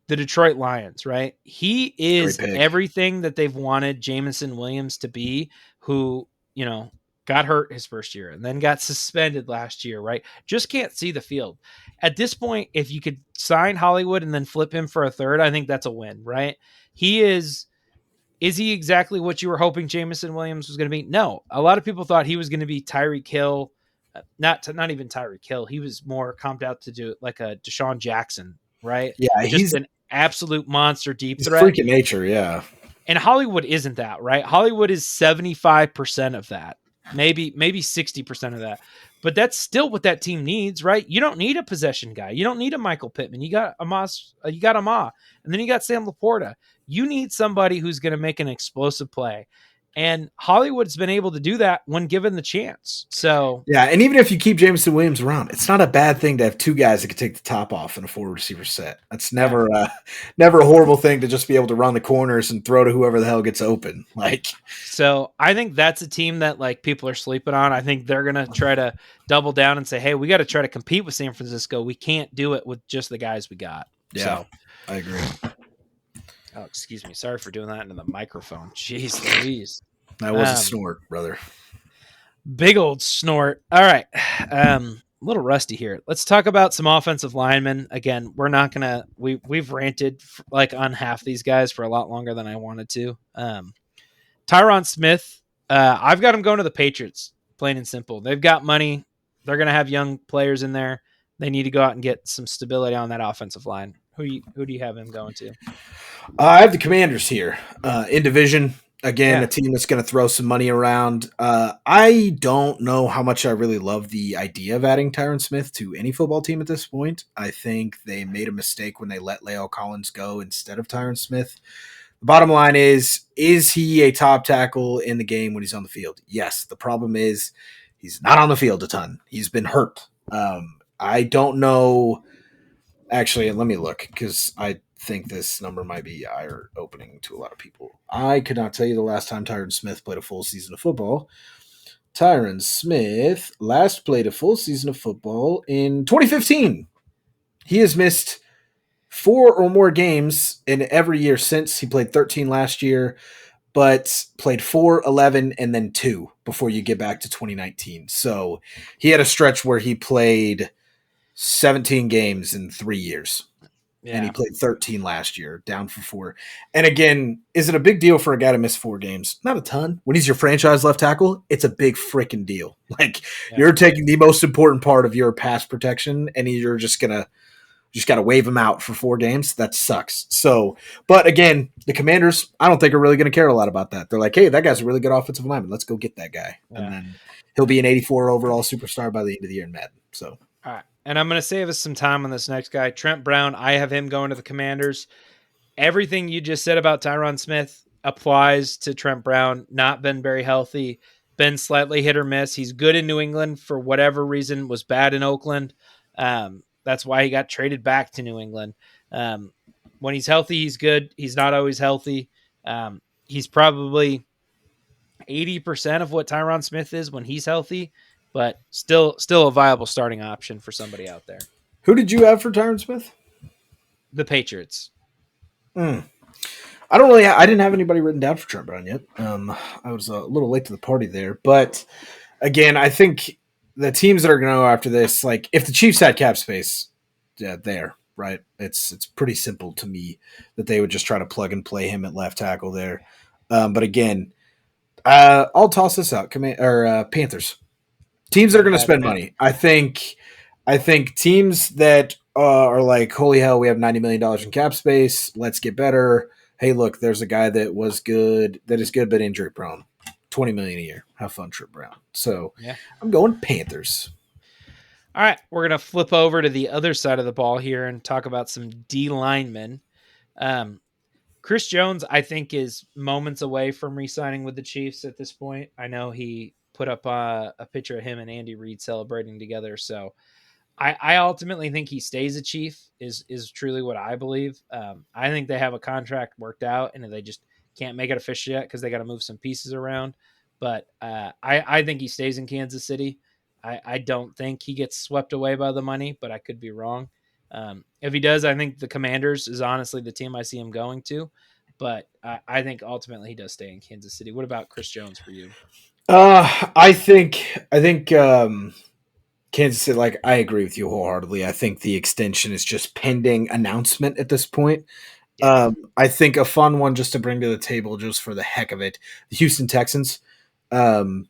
The Detroit Lions, right? He Great is pick. everything that they've wanted Jameson Williams to be, who, got hurt his first year and then got suspended last year, right? Just can't see the field. At this point, if you could sign Hollywood and then flip him for a third, I think that's a win, right? He is he exactly what you were hoping Jameson Williams was going to be? No. A lot of people thought he was going to be Tyreek Hill, not even Tyreek Hill. He was more comped out to do like a Deshaun Jackson, right? Yeah, Just an absolute monster deep he's a threat. freak of nature. Yeah. And Hollywood isn't that, right? Hollywood is 75% of that. Maybe 60% of that. But that's still what that team needs, right? You don't need a possession guy. You don't need a Michael Pittman. You got Amah, and then you got Sam Laporta. You need somebody who's going to make an explosive play. And Hollywood's been able to do that when given the chance. So, Yeah, and even if you keep Jameson Williams around, it's not a bad thing to have two guys that can take the top off in a four receiver set. That's yeah. never a horrible thing to just be able to run the corners and throw to whoever the hell gets open. Like, So I think that's a team that like people are sleeping on. I think they're gonna try to double down and say, "Hey, we got to try to compete with San Francisco. We can't do it with just the guys we got." yeah, So, I agree. oh, excuse me, sorry for doing that into the microphone. Jeez Louise, That was a snort, brother. big old snort. All right, a little rusty here. Let's talk about some offensive linemen. Again, we're not gonna we've ranted like on half these guys for a lot longer than I wanted to. Tyron Smith, I've got him going to the Patriots, plain and simple. They've got money. They're going to have young players in there. They need to go out and get some stability on that offensive line. Who do you have him going to? I have the Commanders here in division. Again, Yeah. a team that's going to throw some money around. I don't know how much I really love the idea of adding Tyron Smith to any football team at this point. I think they made a mistake when they let La'el Collins go instead of Tyron Smith. The bottom line is he a top tackle in the game when he's on the field? Yes. The problem is he's not on the field a ton. He's been hurt. I don't know. Actually, let me look because I think this number might be eye-opening to a lot of people. I could not tell you the last time Tyron Smith played a full season of football. Tyron Smith last played a full season of football in 2015. He has missed 4 or more games in every year since. He played 13 last year, but played 4, 11, and then 2 before you get back to 2019. So he had a stretch where he played 17 games in 3 years. and he Yeah. played 13 last year, down for 4. And again, is it a big deal for a guy to miss 4 games? Not a ton. When he's your franchise left tackle, it's a big freaking deal. Like Yeah. you're taking the most important part of your pass protection, and you're just gotta wave him out for 4 games. That sucks. So, but again, the Commanders, I don't think are really going to care a lot about that. They're like, hey, that guy's a really good offensive lineman. Let's go get that guy, and Yeah. then he'll be an 84 overall superstar by the end of the year in Madden. So, All right. And I'm going to save us some time on this next guy, Trent Brown. I have him going to the Commanders. Everything you just said about Tyron Smith applies to Trent Brown. Not been very healthy, been slightly hit or miss. He's good in New England for whatever reason, was bad in Oakland. That's why he got traded back to New England. When he's healthy, he's good. He's not always healthy. He's probably 80% of what Tyron Smith is when he's healthy, but still a viable starting option for somebody out there. who did you have for Tyron Smith? The Patriots. Mm. I don't really. I didn't have anybody written down for Trent Brown yet. I was a little late to the party there, but again, I think the teams that are going to go after this, like if the Chiefs had cap space, yeah, there, right? It's pretty simple to me that they would just try to plug and play him at left tackle there. But again, I'll toss this out. Panthers. Teams that are Not a going to bad spend pick. money. I think teams that are like, holy hell, we have $90 million in cap space. Let's get better. Hey, look, there's a guy that is good but injury prone. 20 million a year. Have fun, Trip Brown. So Yeah. I'm going Panthers. All right, we're gonna flip over to the other side of the ball here and talk about some D linemen. Um, Chris Jones, I think, is moments away from re-signing with the Chiefs at this point. I know he put up a picture of him and Andy Reid celebrating together, so I ultimately think he stays a Chief. Is truly what I believe. I think they have a contract worked out, and they just can't make it official yet because they got to move some pieces around. But I think he stays in Kansas City. I don't think he gets swept away by the money, but I could be wrong. If he does, I think the Commanders is honestly the team I see him going to. But I think ultimately he does stay in Kansas City. What about Chris Jones for you? I think Kansas City. Like I agree with you wholeheartedly. I think the extension is just pending announcement at this point. Yeah, I think a fun one just to bring to the table, just for the heck of it, the Houston Texans. Um,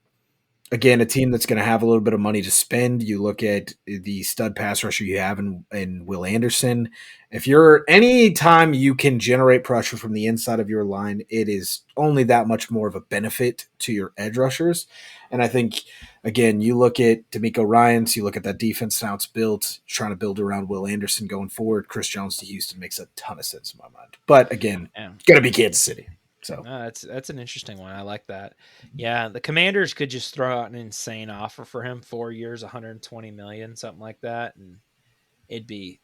Again, a team that's going to have a little bit of money to spend. You look at the stud pass rusher you have in Will Anderson. If you're any time you can generate pressure from the inside of your line, it is only that much more of a benefit to your edge rushers. And I think, again, you look at D'Amico Ryans, you look at that defense and how it's built, trying to build around Will Anderson going forward. Chris Jones to Houston makes a ton of sense in my mind. But again, yeah. going to be Kansas City. So No, that's an interesting one. I like that. Yeah, the Commanders could just throw out an insane offer for him, 4 years, 120 million, something like that, and it'd be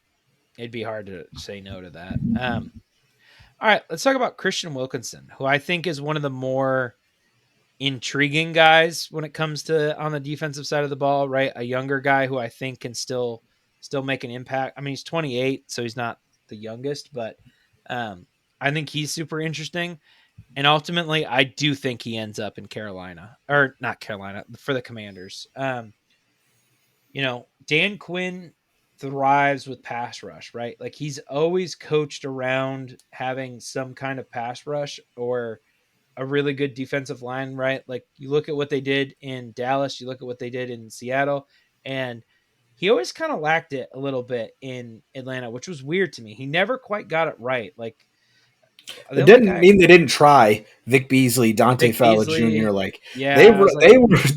it'd be hard to say no to that. All right, let's talk about Christian Wilkinson, who I think is one of the more intriguing guys when it comes to on the defensive side of the ball. Right, a younger guy who I think can still make an impact. I mean, he's 28, so he's not the youngest, but um, I think he's super interesting. And ultimately, I do think he ends up in Carolina, or not Carolina, for the Commanders. Dan Quinn thrives with pass rush, right? Like he's always coached around having some kind of pass rush or a really good defensive line, right? Like you look at what they did in Dallas, you look at what they did in Seattle, and he always kind of lacked it a little bit in Atlanta, which was weird to me. He never quite got it right. Like the it only didn't guy, mean they didn't try. Vic Beasley, Dante Vic Fowler Jr. Beasley, Like yeah, I was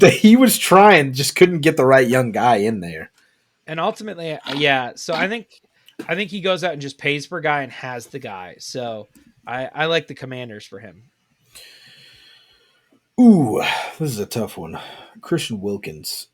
like, he was trying, just couldn't get the right young guy in there. and ultimately, yeah. So I think he goes out and just pays for a guy and has the guy. So I like the Commanders for him. Ooh, this is a tough one. Christian Wilkins.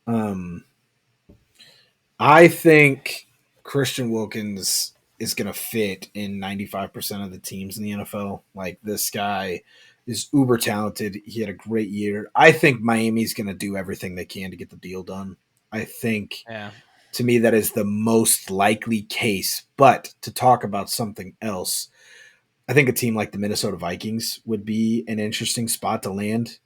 I think Christian Wilkins is going to fit in 95% of the teams in the NFL. Like this guy is uber talented. He had a great year. I think Miami's going to do everything they can to get the deal done. I think Yeah, to me that is the most likely case. But to talk about something else, I think a team like the Minnesota Vikings would be an interesting spot to land.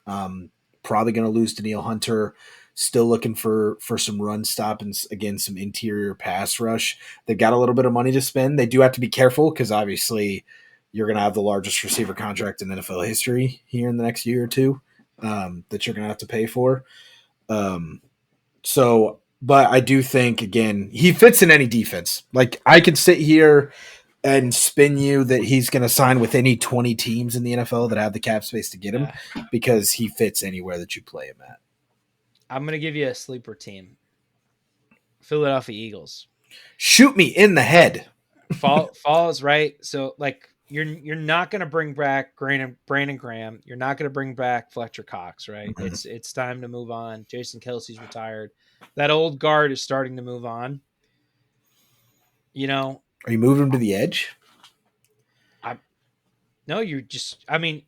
Probably going to lose Daniil Hunter. Still looking for some run stop and again some interior pass rush. They've got a little bit of money to spend. They do have to be careful because obviously you're going to have the largest receiver contract in NFL history here in the next year or two that you're going to have to pay for. Um, but I do think again he fits in any defense. Like I could sit here and spin you that he's going to sign with any 20 teams in the NFL that have the cap space to get him Yeah. because he fits anywhere that you play him at. I'm gonna give you a sleeper team. Philadelphia Eagles. Shoot me in the head. Fall is right. So like you're not gonna bring back Brandon Graham. You're not gonna bring back Fletcher Cox, right? Mhm. It's time to move on. Jason Kelsey's retired. That old guard is starting to move on. You know, Are you moving him to the edge? I no, you just I mean,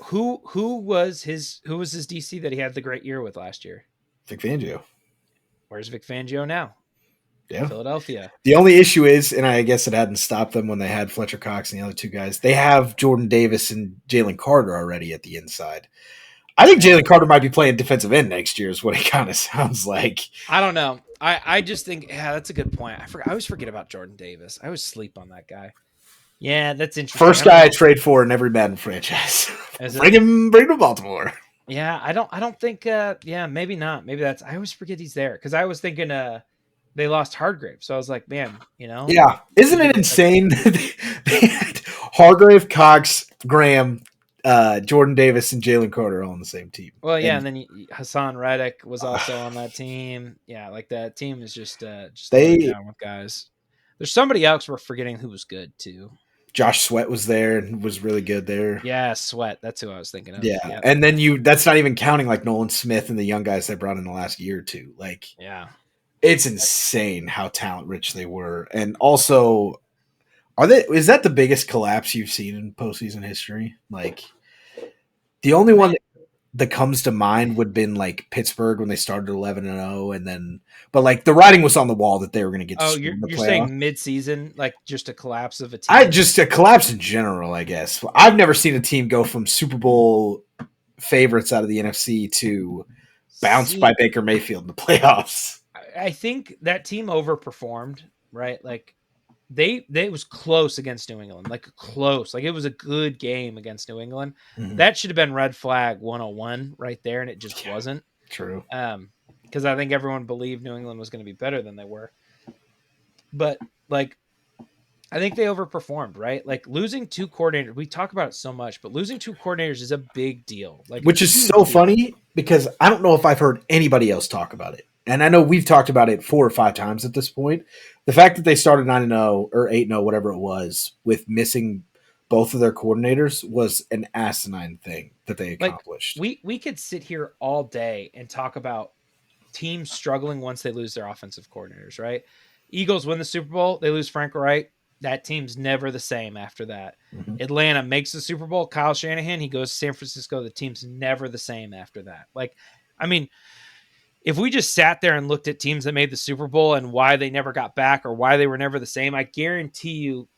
who was his DC that he had the great year with last year? Vic Fangio. Where's Vic Fangio now? Yeah. Philadelphia. The only issue is, and I guess it hadn't stopped them when they had Fletcher Cox and the other two guys, they have Jordan Davis and Jalen Carter already at the inside. I think Yeah. Jalen Carter might be playing defensive end next year, is what it kind of sounds like. I don't know. I just think yeah, that's a good point. I always forget about Jordan Davis. I always sleep on that guy. Yeah, that's interesting. I First don't guy I know. trade for in every Madden franchise. Is it? Bring him to Baltimore. Yeah, I don't think yeah, maybe not. Maybe that's I always forget he's there because I was thinking they lost Hardgrave. So I was like, man, Yeah. we Isn't could it get like insane? They had Hargrave, Cox, Graham, Jordan Davis, and Jalen Carter all on the same team. well, yeah, And and then Hassan Reddick was also on that team. Yeah, like that team is just loaded they down with guys. There's somebody else we're forgetting who was good too. Josh Sweat was there and was really good there. Yeah, Sweat. That's who I was thinking of. Yeah. Yeah, And then that's not even counting like Nolan Smith and the young guys they brought in the last year or two. Like yeah. it's insane how talent rich they were. And also is that the biggest collapse you've seen in postseason history? Like the only one Man, that comes to mind would have been like Pittsburgh when they started 11-0 and then but like the writing was on the wall that they were going to get oh, destroyed you're in the you're playoffs. saying mid-season, like just a collapse of a I team? just a collapse in general, I guess. I've never seen a team go from Super Bowl favorites out of the NFC to bounced by See, Baker Mayfield in the playoffs. I think that team overperformed, right? Like they was close against New England, like close, like it was a good game against New England. Mhm. That should have been red flag 101 right there, and it just Yeah, wasn't. true. Because I think everyone believed New England was going to be better than they were, but like I think they overperformed, right? Like losing two coordinators, we talk about it so much, but losing two coordinators is a big deal. Like Which it's a is huge so deal. funny because I don't know if I've heard anybody else talk about it. And I know we've talked about it 4 or 5 times at this point. The fact that they started 9-0 or 8-0, whatever it was, with missing both of their coordinators was an asinine thing that they Like accomplished. we could sit here all day and talk about teams struggling once they lose their offensive coordinators, right? Eagles win the Super Bowl, they lose Frank Wright. That team's never the same after that. Mm-hmm. Atlanta makes the Super Bowl, Kyle Shanahan, he goes to San Francisco, the team's never the same after that. Like, I mean, if we just sat there and looked at teams that made the Super Bowl and why they never got back or why they were never the same, I guarantee you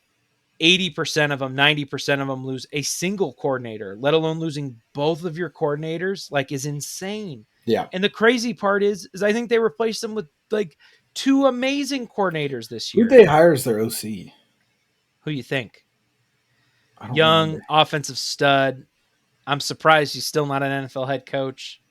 80% of them, 90% of them lose a single coordinator, let alone losing both of your coordinators, like is insane. Yeah. And the crazy part is I think they replaced them with like two amazing coordinators this Who'd year. they hire as their OC? Who you think? I don't Young, remember. offensive stud. I'm surprised he's still not an NFL head coach.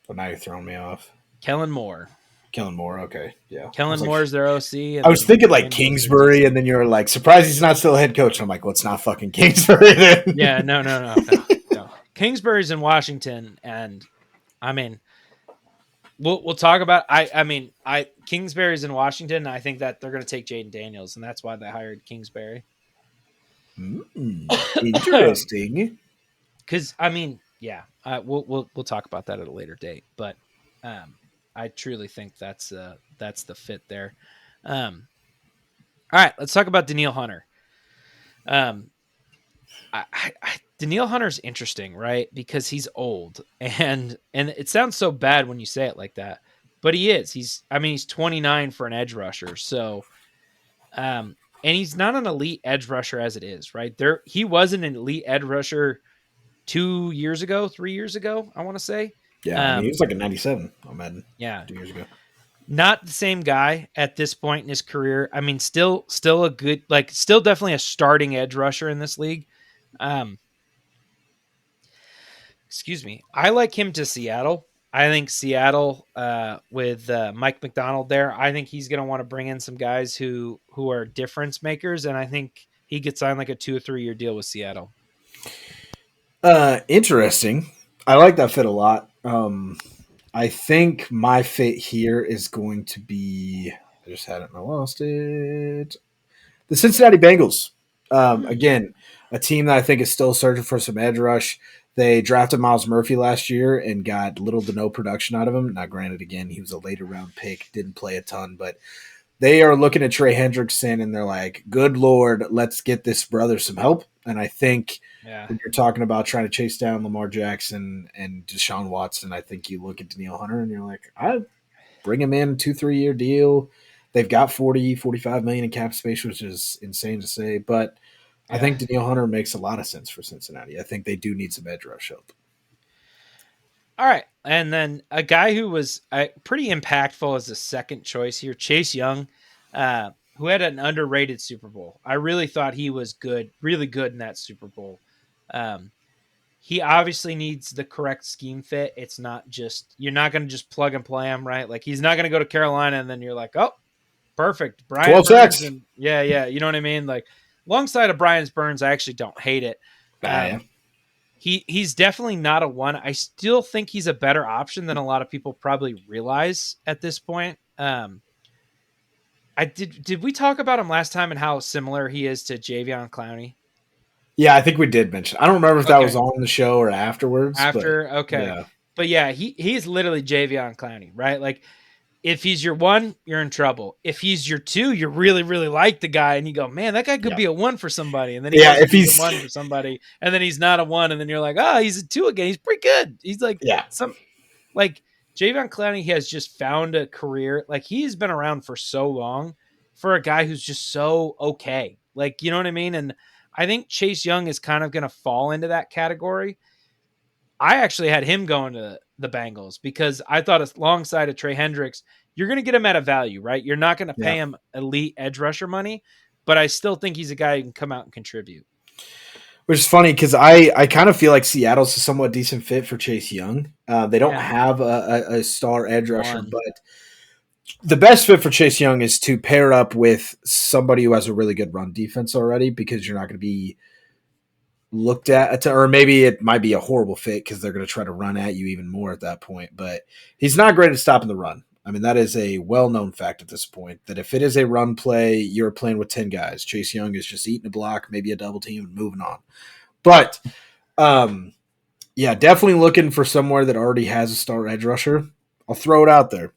But now you're throwing me off. Kellen Moore. Kellen Moore, okay. Yeah. Kellen Moore's their OC, I and was then thinking like McDaniel's their Kingsbury, DC. and then you're like, surprised he's not still a head coach. I'm like, well, it's not fucking Kingsbury then. Yeah, no. Kingsbury's in Washington, and I mean, we'll talk about. I Kingsbury's in Washington. And I think that they're going to take Jaden Daniels, and that's why they hired Kingsbury. Interesting. Because I mean, yeah, we'll talk about that at a later date. But I truly think that's the fit there. All right, let's talk about Daniil Hunter. Um, Daniil Hunter's interesting, right? Because he's old, and it sounds so bad when you say it like that, but he is. He's 29 for an edge rusher, so and he's not an elite edge rusher as it is, right? He was an elite edge rusher 2 years ago, 3 years ago, I want to say. Yeah, I mean, he Um, was like a 97 on Madden yeah, 2 years ago. not the same guy at this point in his career. I mean, still a good, like, still definitely a starting edge rusher in this league. Um, excuse me. I like him to Seattle. I think Seattle, with Mike McDonald there, I think he's going to want to bring in some guys who are difference makers, and I think he could sign like a 2 or 3 year deal with Seattle. Interesting. I like that fit a lot. I think my fit here is going to be. I just had it and I lost it. The Cincinnati Bengals. Hmm. Again, a team that I think is still searching for some edge rush. They drafted Miles Murphy last year and got little to no production out of him. Now, granted, again, he was a later round pick, didn't play a ton, but they are looking at Trey Hendrickson and they're like, good Lord, let's get this brother some help. And I think Yeah. when you're talking about trying to chase down Lamar Jackson and Deshaun Watson, I think you look at Danielle Hunter and you're like, I bring him in 2-3 year deal. They've got 40-45 million in cap space, which is insane to say, but I Yeah. think Danielle Hunter makes a lot of sense for Cincinnati. I think they do need some edge rush help. All right. And then a guy who was pretty impactful as a second choice here, Chase Young, who had an underrated Super Bowl. I really thought he was good, really good in that Super Bowl. Um, he obviously needs the correct scheme fit. It's not just, you're not going to just plug and play him, right? Like, he's not going to go to Carolina and then you're like, oh, perfect. Brian 12 Burns. sacks. And yeah. You know what I mean? Like, alongside of Brian Burns, I actually don't hate it. Yeah. Um, he's definitely not a one. I still think he's a better option than a lot of people probably realize at this point. I did we talk about him last time and how similar he is to Javion Clowney? Yeah, I think we did mention. I don't remember if that was Okay. on the show or afterwards, but After, okay. yeah. But yeah, he's literally Javion Clowney, right? Like, if he's your one, you're in trouble. If he's your two, you really, really like the guy, and you go, man, that guy could Yeah. be a one for somebody. And then he Yeah, goes if and he's a he's one for somebody, and then he's not a one, and then you're like, oh, he's a two again. He's pretty good. He's like yeah. some like Javion Clowney has just found a career. Like, he's been around for so long for a guy who's just so okay. Like, you know what I mean? And I think Chase Young is kind of going to fall into that category. I actually had him going to the Bengals because I thought alongside of Trey Hendricks, you're going to get him at a value, right? You're not going to Yeah. pay him elite edge rusher money, but I still think he's a guy who can come out and contribute. Which is funny because I kind of feel like Seattle's a somewhat decent fit for Chase Young. They don't Yeah. have a star edge rusher, One. but the best fit for Chase Young is to pair up with somebody who has a really good run defense already because you're not going to be looked at, or maybe it might be a horrible fit because they're going to try to run at you even more at that point. But he's not great at stopping the run. I mean, that is a well-known fact at this point that if it is a run play, you're playing with 10 guys. Chase Young is just eating a block, maybe a double team, and moving on. But yeah, definitely looking for somewhere that already has a star edge rusher. I'll throw it out there.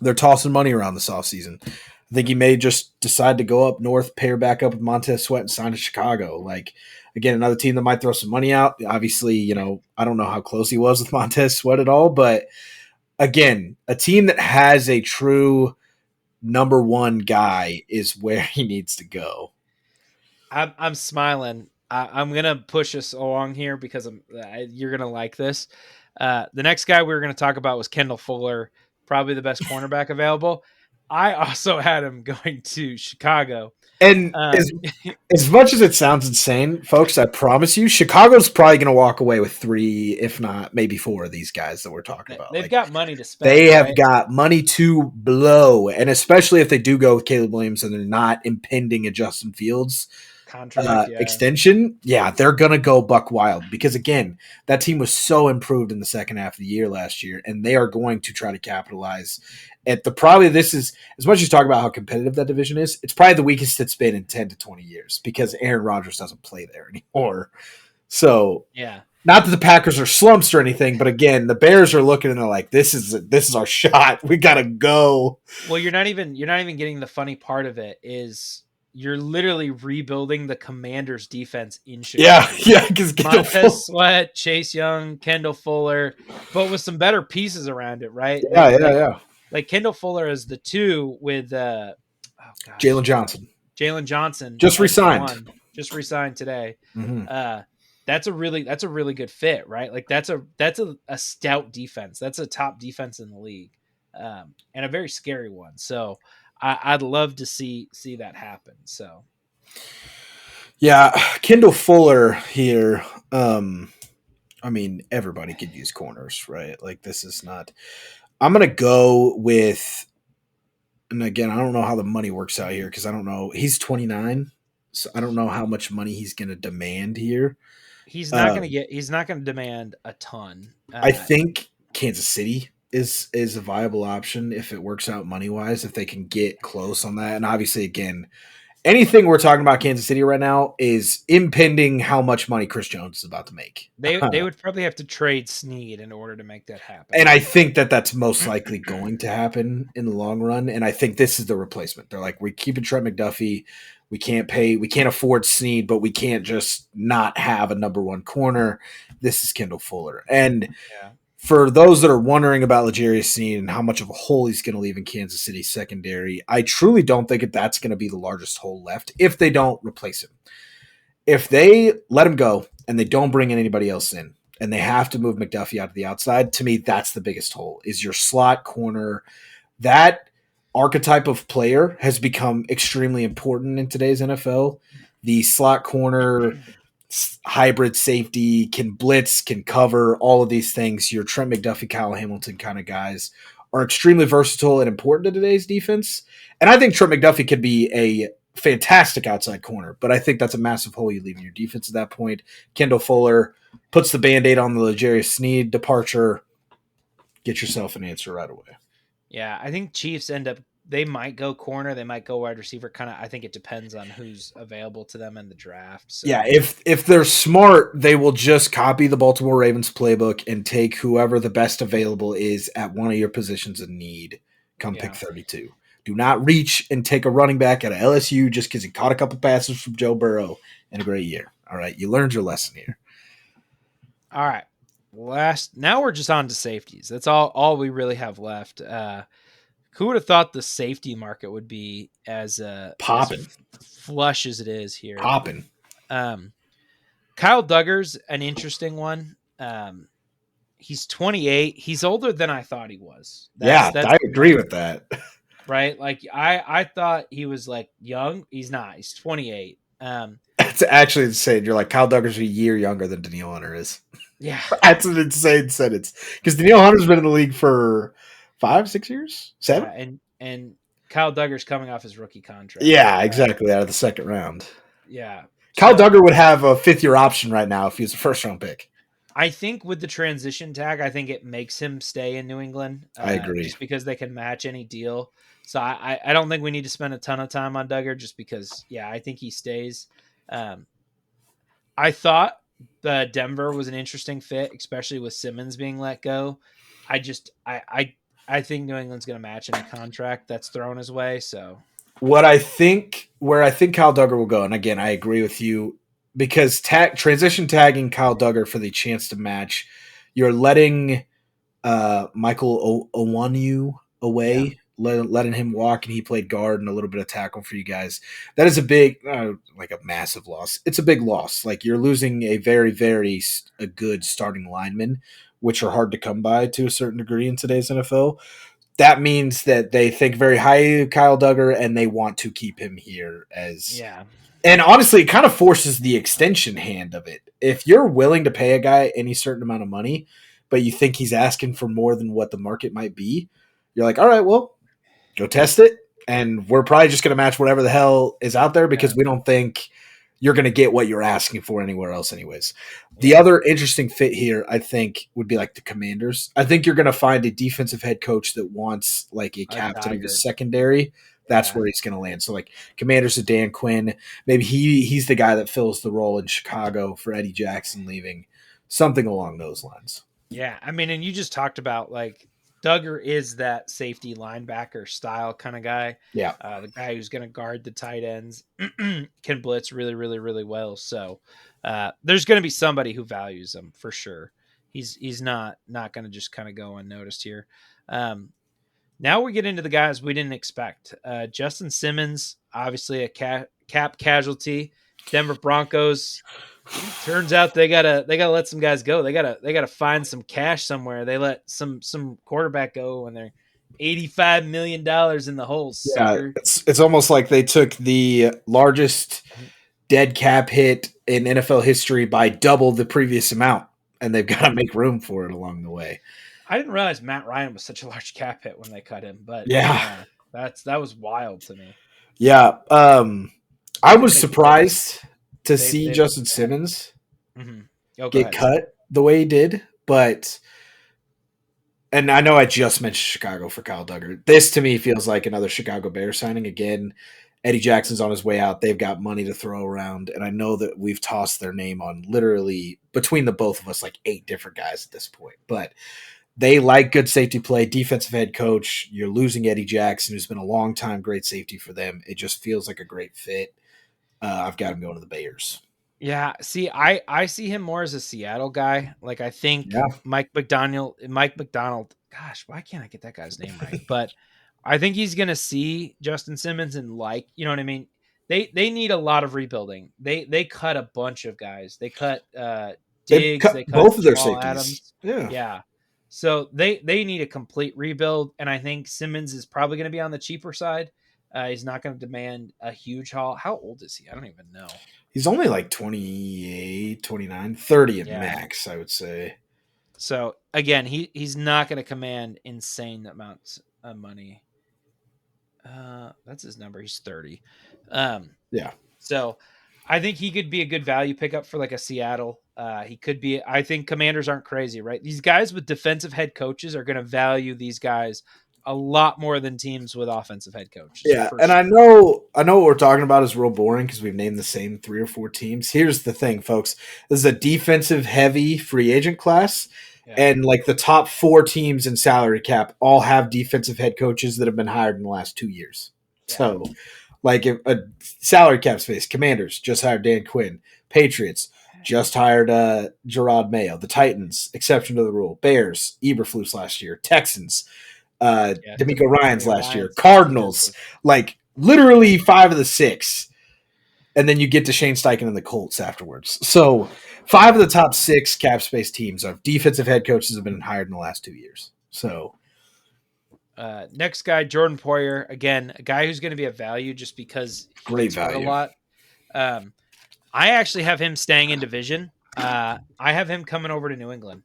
They're tossing money around this offseason. I think he may just decide to go up north, pair back up with Montez Sweat, and sign to Chicago. Like, again, another team that might throw some money out. Obviously, I don't know how close he was with Montez Sweat at all, but again, a team that has a true number one guy is where he needs to go. I'm smiling. I'm gonna push us along here because you're gonna like this. The next guy we were gonna talk about was Kendall Fuller, probably the best cornerback available. I also had him going to Chicago. And Um, as much as it sounds insane, folks, I promise you, Chicago's probably going to walk away with 3, if not maybe 4 of these guys that we're talking about. they've Like, got money to they spend, have right? got money to blow, and especially if they do go with Caleb Williams and they're not impending a Justin Fields Contract, yeah. extension, yeah, they're gonna go buck wild because again, that team was so improved in the second half of the year last year, and they are going to try to capitalize. At the probably this is as much as you talk about how competitive that division is, it's probably the weakest it's been in 10 to 20 years because Aaron Rodgers doesn't play there anymore. So Yeah. not that the Packers are slumps or anything, but again, the Bears are looking and they're like, this is our shot. We gotta go. Well, you're not even getting the funny part of it is you're literally rebuilding the Commanders defense in Yeah, Chicago. yeah, because Montez Sweat, Chase Young, Kendall Fuller, but with some better pieces around it, right? yeah, Like yeah, like yeah. like Kendall Fuller is the two with oh Jalen gosh, Johnson Jalen Johnson just as the resigned. one, just resigned today. Mm-hmm. Uh that's a really good fit, right? Like that's a stout defense. That's a top defense in the league, and a very scary one. So I'd love to see that happen. So Yeah, Kendall Fuller here. Um, I mean, everybody could use corners, right? Like this is not. I'm gonna go with, and again, I don't know how the money works out here because I don't know. He's 29, so I don't know how much money he's gonna demand here. Um, he's not gonna demand a ton. I think Kansas City is a viable option if it works out money wise, if they can get close on that. And obviously, again, anything we're talking about Kansas City right now is impending how much money Chris Jones is about to make. they would probably have to trade Snead in order to make that And happen. I think that that's most likely going to happen in the long run. And I think this is the replacement. They're like, we're keeping Trent McDuffie. We can't afford Snead, but we can't just not have a number one corner. This is Kendall Fuller. And Yeah. for those that are wondering about L'Jarius Sneed and how much of a hole he's going to leave in Kansas City secondary, I truly don't think that that's going to be the largest hole left if they don't replace him. If they let him go and they don't bring in anybody else in, and they have to move McDuffie out to the outside, to me, that's the biggest hole. Is your slot corner. That archetype of player has become extremely important in today's NFL. The slot corner hybrid safety, can blitz, can cover, all of these things. Your Trent McDuffie, Kyle Hamilton kind of guys are extremely versatile and important to today's defense. And I think Trent McDuffie could be a fantastic outside corner, but I think that's a massive hole you leave in your defense at that point. Kendall Fuller puts the band-aid on the L'Jarius Sneed departure. Get yourself an answer right away. Yeah, I think Chiefs end up they might go corner, they might go wide receiver. Kind of, I think it depends on who's available to them in the draft. Yeah, So if they're smart, they will just copy the Baltimore Ravens playbook and take whoever the best available is at one of your positions of need come pick yeah. 32. Do not reach and take a running back at a LSU just because he caught a couple passes from Joe Burrow in a great year. All right, you learned your lesson here. All right. Last now we're just on to safeties. That's all we really have left. Who would have thought the safety market would be as Popping, flush as it is here? popping. Um, Kyle Duggar's an interesting one. He's 28. He's older than I thought he was. Yeah, That's I the agree one, with that. right? Like I thought he was like young. He's not. He's 28. It's actually insane. You're like Kyle Duggar's a year younger than Daniil Hunter is. Yeah, That's an insane sentence because Daniil Hunter's been in the league for 5, 6 years, yeah, 7. and Kyle Duggar's coming off his rookie contract. Yeah, exactly. Out of the second round. Yeah. Kyle So Duggar would have a fifth year option right now if he was a first round pick. I think with the transition tag, I think it makes him stay in New England, I agree. just because they can match any deal. So I don't think we need to spend a ton of time on Duggar, just because, yeah, I think he stays. Um, I thought the Denver was an interesting fit, especially with Simmons being let go. I just I think New England's going to match any contract that's thrown his way. So Where I think Kyle Duggar will go, and again, I agree with you because transition tagging Kyle Duggar for the chance to match, you're letting Michael Onwenu yeah, away, letting him walk, and he played guard and a little bit of tackle for you guys. That is a big, like a massive loss. It's a big loss. Like you're losing a very a good starting lineman, which are hard to come by to a certain degree in today's NFL. That means that they think very highly of Kyle Duggar and they want to keep him here as. yeah, And honestly, it kind of forces the extension hand of it. If you're willing to pay a guy any certain amount of money, but you think he's asking for more than what the market might be, you're like, all right, well, go test it. And we're probably just going to match whatever the hell is out there yeah, because we don't think you're going to get what you're asking for anywhere else, anyways. The yeah. other interesting fit here, I think, would be like the Commanders. I think you're going to find a defensive head coach that wants like a A captain of his Tiger. secondary. That's Yeah, where he's going to land. So like Commanders of Dan Quinn, maybe he's the guy that fills the role in Chicago for Eddie Jackson leaving, something along those lines. yeah. I mean, and you just talked about like Duggar is that safety linebacker style kind of guy. Yeah. The guy who's going to guard the tight ends, can blitz really, really, really well. So there's going to be somebody who values him for sure. He's not going to just kind of go unnoticed here. Um, Now we get into the guys we didn't expect. Justin Simmons, obviously a cap casualty. Denver Broncos. Turns out they gotta let some guys go. They gotta find some cash somewhere. They let some quarterback go when they're $85 million in the hole, Yeah, sucker. it's almost like they took the largest dead cap hit in NFL history by double the previous amount, and they've got to make room for it along the way. I didn't realize Matt Ryan was such a large cap hit when they cut him, but Yeah, that was wild to me. yeah. I They could was make it big. surprised to see They Justin Simmons mm-hmm. Oh, go get ahead. Sorry. cut the way he did, but and I know I just mentioned Chicago for Kyle Duggar. This to me feels like another Chicago Bears signing again. Eddie Jackson's on his way out. They've got money to throw around, and I know that we've tossed their name on literally between the both of us like 8 different guys at this point. But they like good safety play, defensive head coach. You're losing Eddie Jackson, who's been a long time great safety for them. It just feels like a great fit. I've got him going to the Bears. Yeah, see, I see him more as a Seattle guy. Like I think Yeah, Mike McDonald. Gosh, why can't I get that guy's name right? But I think he's gonna see Justin Simmons and like, you know what I mean. They need a lot of rebuilding. They cut a bunch of guys. They cut they Diggs. cut They cut both of their Jamal safeties. Adams. Yeah, Yeah, so they need a complete rebuild, and I think Simmons is probably going to be on the cheaper side. He's not going to demand a huge haul. How old is he? I don't even know. he's only like 28, 29, 30 at Yeah. max, I would say. So again, he's not going to command insane amounts of money. That's his number. He's 30. Um, Yeah. so I think he could be a good value pickup for like a Seattle. He could be. I think Commanders aren't crazy, right? These guys with defensive head coaches are going to value these guys a lot more than teams with offensive head coaches Yeah, for and I sure. know I know what we're talking about is real boring because we've named the same 3 or 4 teams. Here's the thing, folks. This is a defensive heavy free agent class, Yeah. and like the top 4 teams in salary cap all have defensive head coaches that have been hired in the last 2 years. Yeah. So like if a salary cap space, Commanders just hired Dan Quinn, Patriots just hired Gerard Mayo, the Titans, exception to the rule, Bears, Eberflus last year, Texans, Yeah. D'Amico Ryan's D'Amico last year, Ryans. Cardinals, like literally 5 of the 6, and then you get to Shane Steichen and the Colts afterwards. So 5 of the top 6 cap space teams of defensive head coaches have been hired in the last 2 years. So Next guy, Jordan Poyer. Again, a guy who's going to be a value just because he great gets hurt a value. lot. I actually have him staying in division. I have him coming over to New England.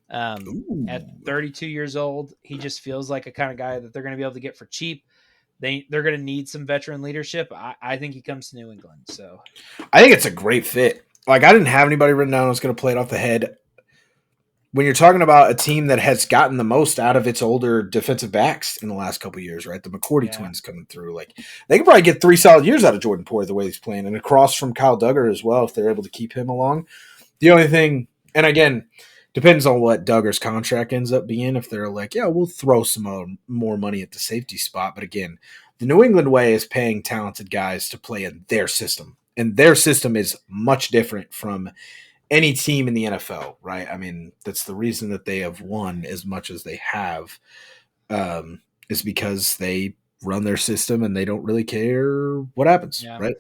At 32 years old, he just feels like a kind of guy that they're going to be able to get for cheap. They're going to need some veteran leadership. I think he comes to New England. So I think it's a great fit. Like I didn't have anybody written down. I was going to play it off the head. When you're talking about a team that has gotten the most out of its older defensive backs in the last couple of years, right? The McCourty yeah, twins coming through, like they could probably get 3 solid years out of Jordan Poyer the way he's playing, and across from Kyle Duggar as well if they're able to keep him along. The only thing, and again, depends on what Duggar's contract ends up being. If they're like, yeah, we'll throw some more money at the safety spot, but again, the New England way is paying talented guys to play in their system, and their system is much different from any team in the NFL, right? I mean, that's the reason that they have won as much as they have, is because they run their system and they don't really care what happens, yeah, right?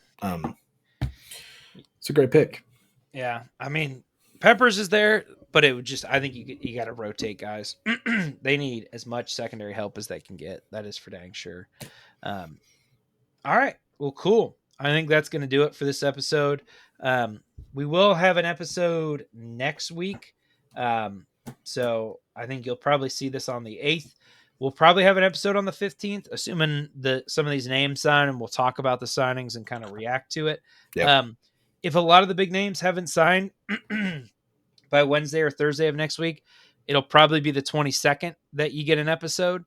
It's a great pick. yeah. I mean, Peppers is there, but it would just. I think you got to rotate guys. They need as much secondary help as they can get. That is for dang sure. Um, all right. Well, cool. I think that's going to do it for this episode. We will have an episode next week. Um, so I think you'll probably see this on the 8th. We'll probably have an episode on the 15th, assuming that some of these names sign, and we'll talk about the signings and kind of react to it. Yep. If a lot of the big names haven't signed by Wednesday or Thursday of next week, it'll probably be the 22nd that you get an episode.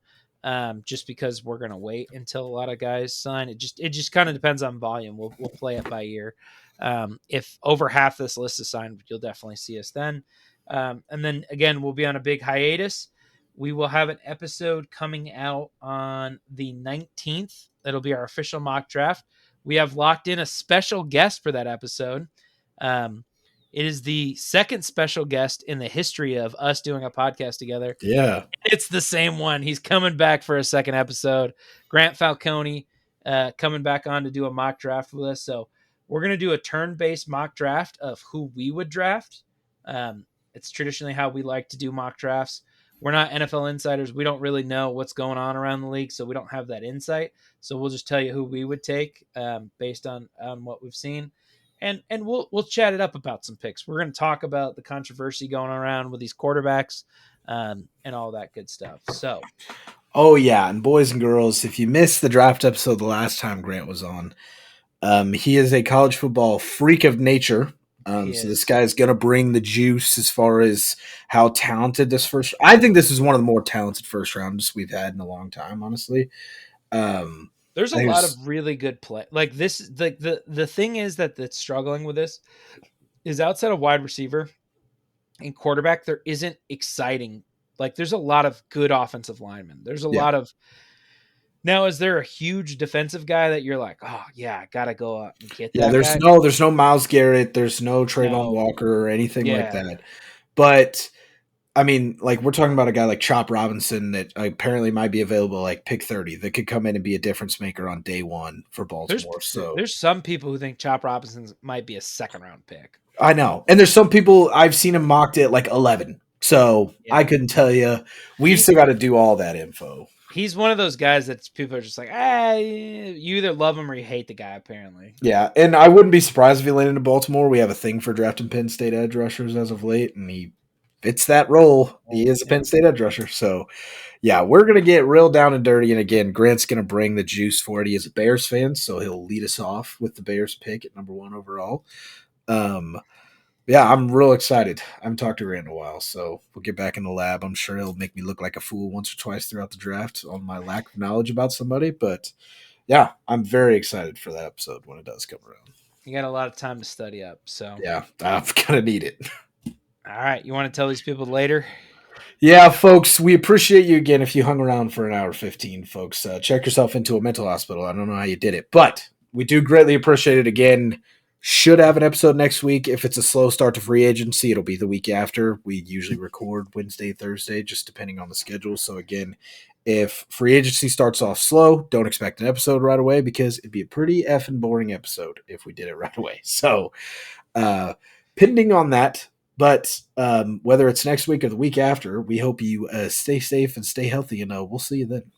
Just because we're gonna wait until a lot of guys sign. It just kind of depends on volume. We'll play it by ear. If over half this list is signed, you'll definitely see us then. And then again, we'll be on a big hiatus. We will have an episode coming out on the 19th. That'll be our official mock draft. We have locked in a special guest for that episode. It is the second special guest in the history of us doing a podcast together. Yeah. It's the same one. He's coming back for a second episode. Grant Falcone coming back on to do a mock draft with us. So We're going to do a turn-based mock draft of who we would draft. It's traditionally how we like to do mock drafts. We're not NFL insiders. We don't really know what's going on around the league, so we don't have that insight. So we'll just tell you who we would take based on what we've seen, and we'll chat it up about some picks. We're going to talk about the controversy going around with these quarterbacks and all that good stuff. So Oh yeah, and boys and girls, if you missed the draft episode the last time Grant was on, he is a college football freak of nature. he So this is. guy is going to bring the juice as far as how talented this first. I think this is one of the more talented first rounds we've had in a long time, honestly. Um, There's a I think lot it's- of really good play. Like this, like the thing is that's struggling with this is outside of wide receiver and quarterback, there isn't exciting. Like there's a lot of good offensive linemen. There's a yeah, lot of now. Is there a huge defensive guy that you're like, oh yeah, I gotta go out and get yeah. that guy? There's no Miles Garrett, there's no Trayvon No, Walker or anything like yeah. that. But I mean, like we're talking about a guy like Chop Robinson that apparently might be available like pick 30 that could come in and be a difference maker on day one for There's Baltimore. So there's some people who think Chop Robinson might be a second round pick. I know. And there's some people I've seen him mocked at like 11. So I Yeah, couldn't tell you. We've he still got to do all that info. he's one of those guys that people are just like, ah, you either love him or you hate the guy. Apparently, Yeah. And I wouldn't be surprised if he landed in Baltimore. We have a thing for drafting Penn State edge rushers as of late, and he fits that role. He is a yeah. Penn State edge rusher. So yeah, we're going to get real down and dirty. And again, Grant's going to bring the juice for it. He is a Bears fan, so he'll lead us off with the Bears pick at number 1 overall. Yeah, I'm real excited. I haven't talked to Grant in a while, so we'll get back in the lab. I'm sure he'll make me look like a fool once or twice throughout the draft on my lack of knowledge about somebody. But yeah, I'm very excited for that episode when it does come around. You got a lot of time to study up. So, Yeah, I'm gonna need it. all right, you want to tell these people later? Yeah, folks, we appreciate you again. If you hung around for an hour 15, folks, check yourself into a mental hospital. I don't know how you did it, but we do greatly appreciate it again. Should have an episode next week. If it's a slow start to free agency, it'll be the week after. We usually record Wednesday, Thursday, just depending on the schedule. So, again, if free agency starts off slow, don't expect an episode right away because it'd be a pretty effing boring episode if we did it right away. So, uh, pending on that, but whether it's next week or the week after, we hope you stay safe and stay healthy, and we'll see you then.